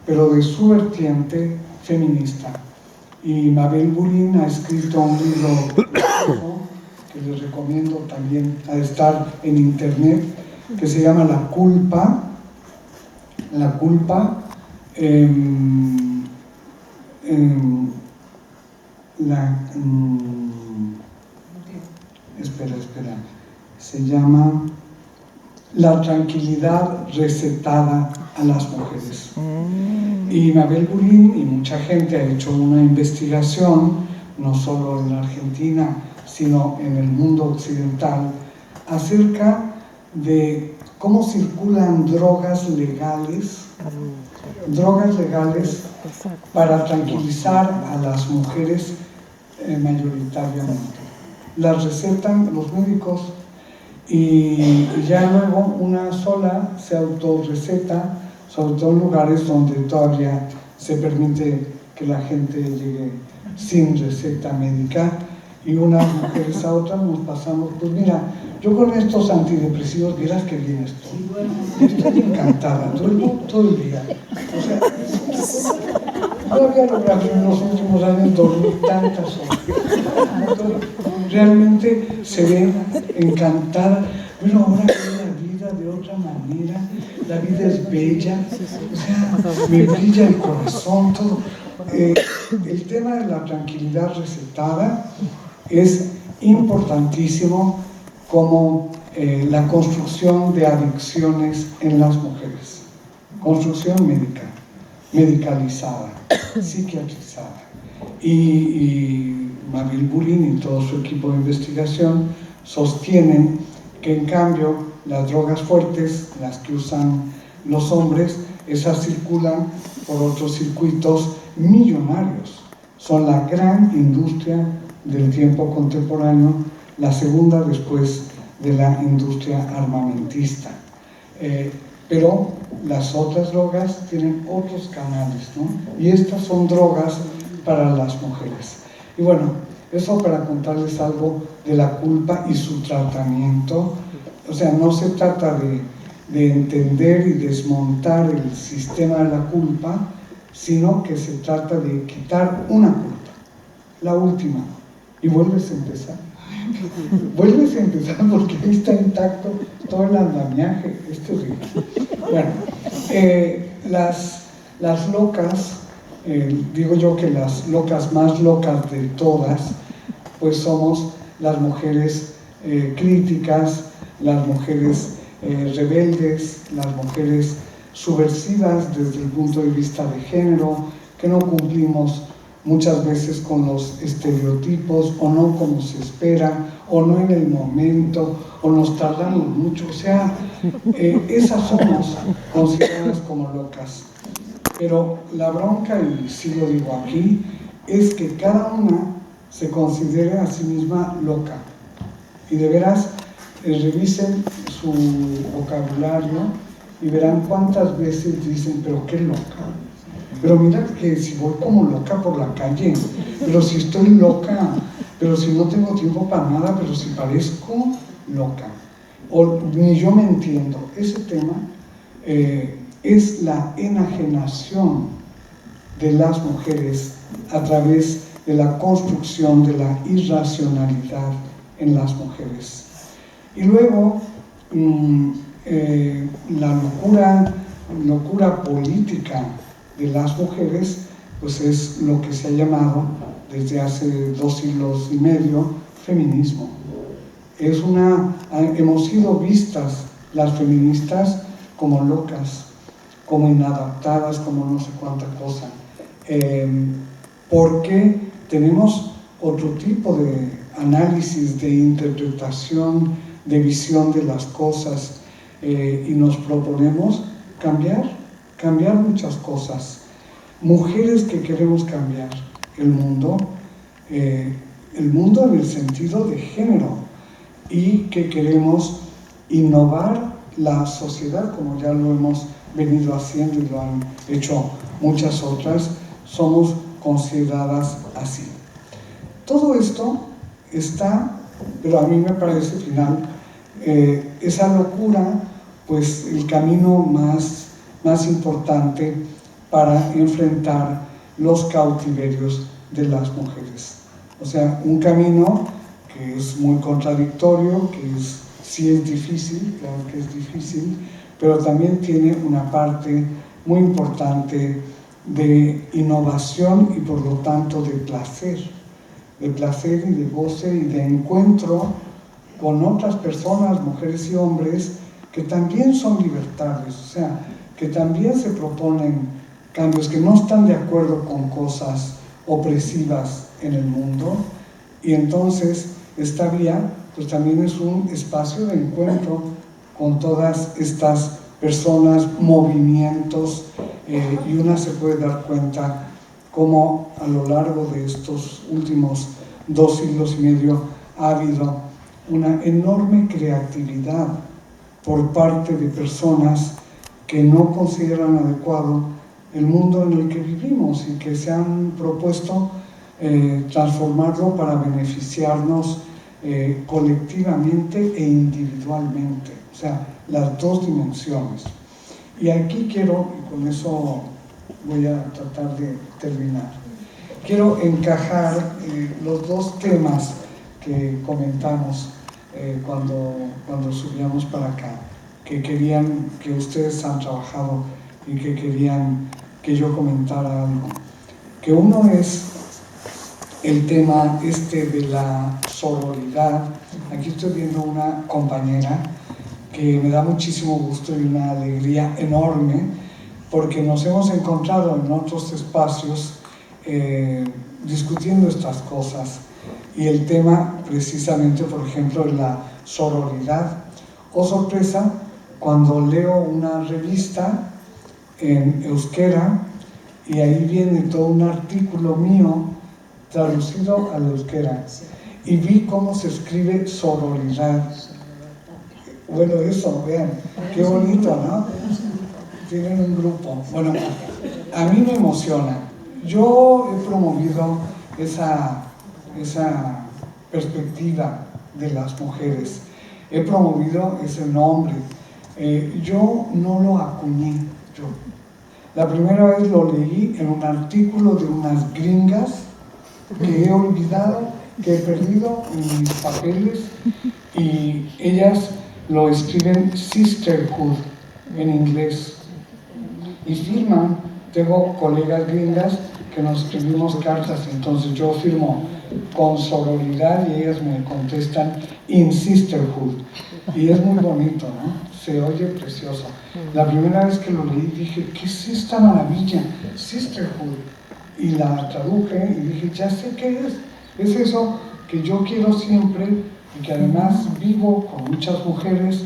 Speaker 3: pero de su vertiente feminista. Y Mabel Burin ha escrito un libro que les recomiendo también a estar en internet, que se llama La culpa. La culpa, se llama La tranquilidad recetada a las mujeres. Y Mabel Burin y mucha gente ha hecho una investigación, no solo en la Argentina, sino en el mundo occidental, acerca de cómo circulan drogas legales para tranquilizar a las mujeres mayoritariamente. Las recetan los médicos y ya luego una sola se autorreceta, sobre todo en lugares donde todavía se permite que la gente llegue sin receta médica, y unas mujeres a otras nos pasamos, pues mira, yo con estos antidepresivos, vieras que bien estoy encantada, duermo todo el día. O sea, no había logrado en los últimos años dormir tantas horas. Realmente se ve encantada, pero ahora veo la vida de otra manera, la vida es bella, o sea, me brilla el corazón, todo. El tema de la tranquilidad recetada es importantísimo como la construcción de adicciones en las mujeres. Construcción médica, medicalizada, psiquiatrizada. Y Mabel Burin y todo su equipo de investigación sostienen que en cambio las drogas fuertes, las que usan los hombres, esas circulan por otros circuitos millonarios. Son la gran industria del tiempo contemporáneo, la segunda después de la industria armamentista. Pero las otras drogas tienen otros canales, ¿no? Y estas son drogas para las mujeres. Y bueno, eso para contarles algo de la culpa y su tratamiento. O sea, no se trata de entender y desmontar el sistema de la culpa, sino que se trata de quitar una culpa, la última, y vuelves a empezar. Vuelves a empezar porque ahí está intacto todo el andamiaje, es terrible. Bueno, las locas, digo yo que las locas más locas de todas, pues somos las mujeres críticas, las mujeres rebeldes, las mujeres subversivas desde el punto de vista de género, que no cumplimos muchas veces con los estereotipos, o no como se espera, o no en el momento, o nos tardamos mucho. O sea, esas somos consideradas como locas. Pero la bronca, y sí lo digo aquí, es que cada una se considere a sí misma loca. Y de veras, revisen su vocabulario y verán cuántas veces dicen, pero qué loca. Pero mira que si voy como loca por la calle, pero si estoy loca, pero si no tengo tiempo para nada, pero si parezco loca. O ni yo me entiendo. Ese tema es la enajenación de las mujeres a través de la construcción de la irracionalidad en las mujeres. Y luego, la locura política de las mujeres, pues es lo que se ha llamado desde hace 2 siglos y medio feminismo. Hemos sido vistas las feministas como locas, como inadaptadas, como no sé cuánta cosa, porque tenemos otro tipo de análisis, de interpretación, de visión de las cosas, y nos proponemos cambiar muchas cosas. Mujeres que queremos cambiar el mundo en el sentido de género, y que queremos innovar la sociedad, como ya lo hemos venido haciendo y lo han hecho muchas otras, somos consideradas así. Todo esto está, pero a mí me parece final, esa locura, pues el camino más importante para enfrentar los cautiverios de las mujeres. O sea, un camino que es muy contradictorio, que sí es difícil, claro que es difícil, pero también tiene una parte muy importante de innovación y por lo tanto de placer y de goce y de encuentro con otras personas, mujeres y hombres, que también son libertarios, o sea, que también se proponen cambios, que no están de acuerdo con cosas opresivas en el mundo. Y entonces esta vía pues también es un espacio de encuentro con todas estas personas, movimientos, y una se puede dar cuenta cómo a lo largo de estos últimos 2 siglos y medio ha habido una enorme creatividad por parte de personas que no consideran adecuado el mundo en el que vivimos y que se han propuesto transformarlo para beneficiarnos colectivamente e individualmente, o sea, las dos dimensiones. Y aquí quiero, y con eso voy a tratar de terminar, quiero encajar los dos temas que comentamos cuando subíamos para acá, que querían, que ustedes han trabajado y que querían que yo comentara algo. Que uno es el tema de la sororidad. Aquí estoy viendo una compañera que me da muchísimo gusto y una alegría enorme, porque nos hemos encontrado en otros espacios discutiendo estas cosas, y el tema precisamente, por ejemplo, es la sororidad. Oh sorpresa, cuando leo una revista en euskera y ahí viene todo un artículo mío traducido al euskera, y vi cómo se escribe sororidad. Bueno, eso, vean, qué bonito, ¿no? Tienen un grupo. Bueno, a mí me emociona. Yo he promovido esa perspectiva de las mujeres. He promovido ese nombre. Yo no lo acuñé. La primera vez lo leí en un artículo de unas gringas que he olvidado, que he perdido en mis papeles, y ellas lo escriben sisterhood en inglés y firman. Tengo colegas gringas que nos escribimos cartas, entonces yo firmo con sororidad y ellas me contestan in sisterhood, y es muy bonito, ¿no? Se oye precioso. La primera vez que lo leí dije, ¿qué es esta maravilla? Sisterhood. Y la traduje y dije, ya sé qué es. Es eso que yo quiero siempre, y que además vivo con muchas mujeres,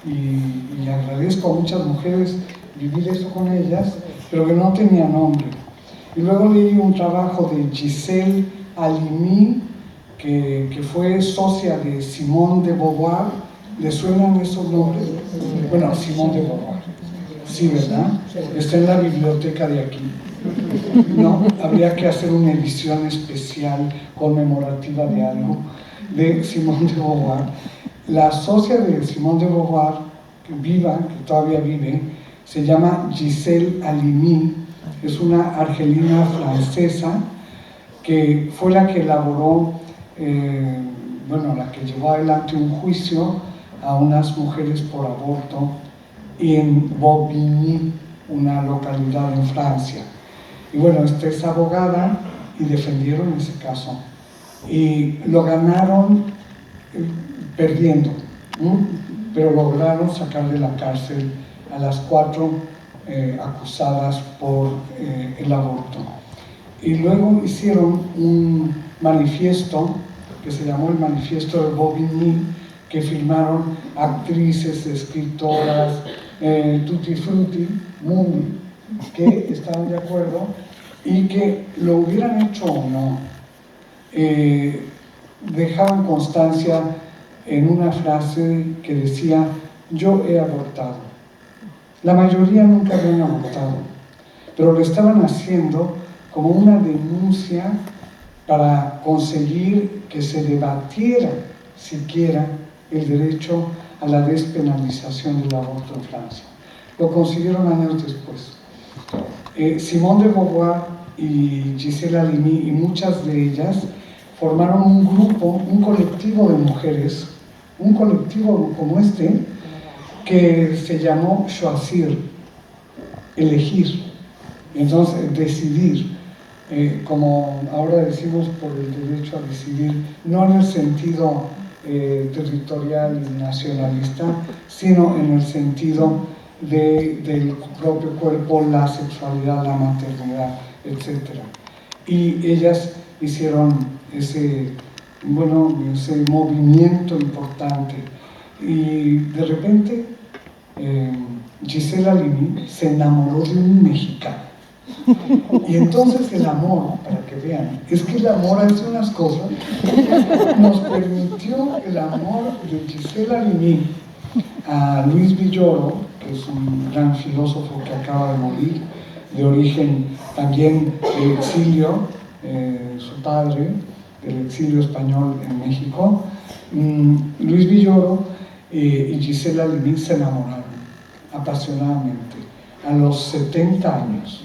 Speaker 3: y agradezco a muchas mujeres vivir eso con ellas, pero que no tenía nombre. Y luego leí un trabajo de Gisèle Halimi, que fue socia de Simone de Beauvoir. ¿Le suenan esos nombres? Bueno, Simone de Beauvoir. Sí, ¿verdad? Está en la biblioteca de aquí. No, habría que hacer una edición especial conmemorativa de algo de Simone de Beauvoir. La socia de Simone de Beauvoir, que todavía vive, se llama Gisèle Halimi. Es una argelina francesa que fue la que elaboró, la que llevó adelante un juicio a unas mujeres por aborto en Bobigny, una localidad en Francia. Y bueno, esta es abogada y defendieron ese caso. Y lo ganaron perdiendo, ¿no? Pero lograron sacar de la cárcel a las 4 acusadas por el aborto. Y luego hicieron un manifiesto que se llamó el Manifiesto de Bobigny, que firmaron actrices, escritoras, tutti frutti, mundi, que estaban de acuerdo y que lo hubieran hecho o no, dejaban constancia en una frase que decía: yo he abortado. La mayoría nunca habían abortado, pero lo estaban haciendo como una denuncia para conseguir que se debatiera siquiera el derecho a la despenalización del aborto en Francia. Lo consiguieron años después. Simone de Beauvoir y Gisèle Halimi y muchas de ellas formaron un grupo, un colectivo de mujeres, un colectivo como este, que se llamó choisir, elegir, entonces decidir, como ahora decimos por el derecho a decidir, no en el sentido territorial y nacionalista, sino en el sentido del propio cuerpo, la sexualidad, la maternidad, etc. Y ellas hicieron ese movimiento importante. Y de repente Gisèle Halimi se enamoró de un mexicano. Y entonces el amor, para que vean, es que el amor hace unas cosas, nos permitió el amor de Gisèle Halimi a Luis Villoro, que es un gran filósofo que acaba de morir, de origen también del exilio, su padre, del exilio español en México. Luis Villoro y Gisèle Halimi se enamoraron apasionadamente a los 70 años.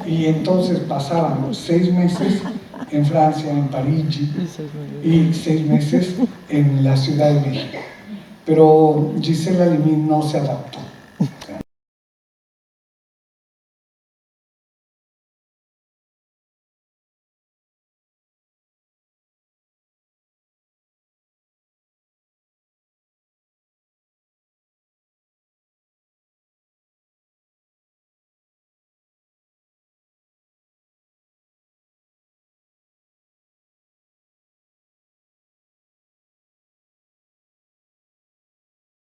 Speaker 3: Y entonces pasaban 6 meses en Francia, en París, y 6 meses en la Ciudad de México. Pero Gisèle Halimi no se adaptó.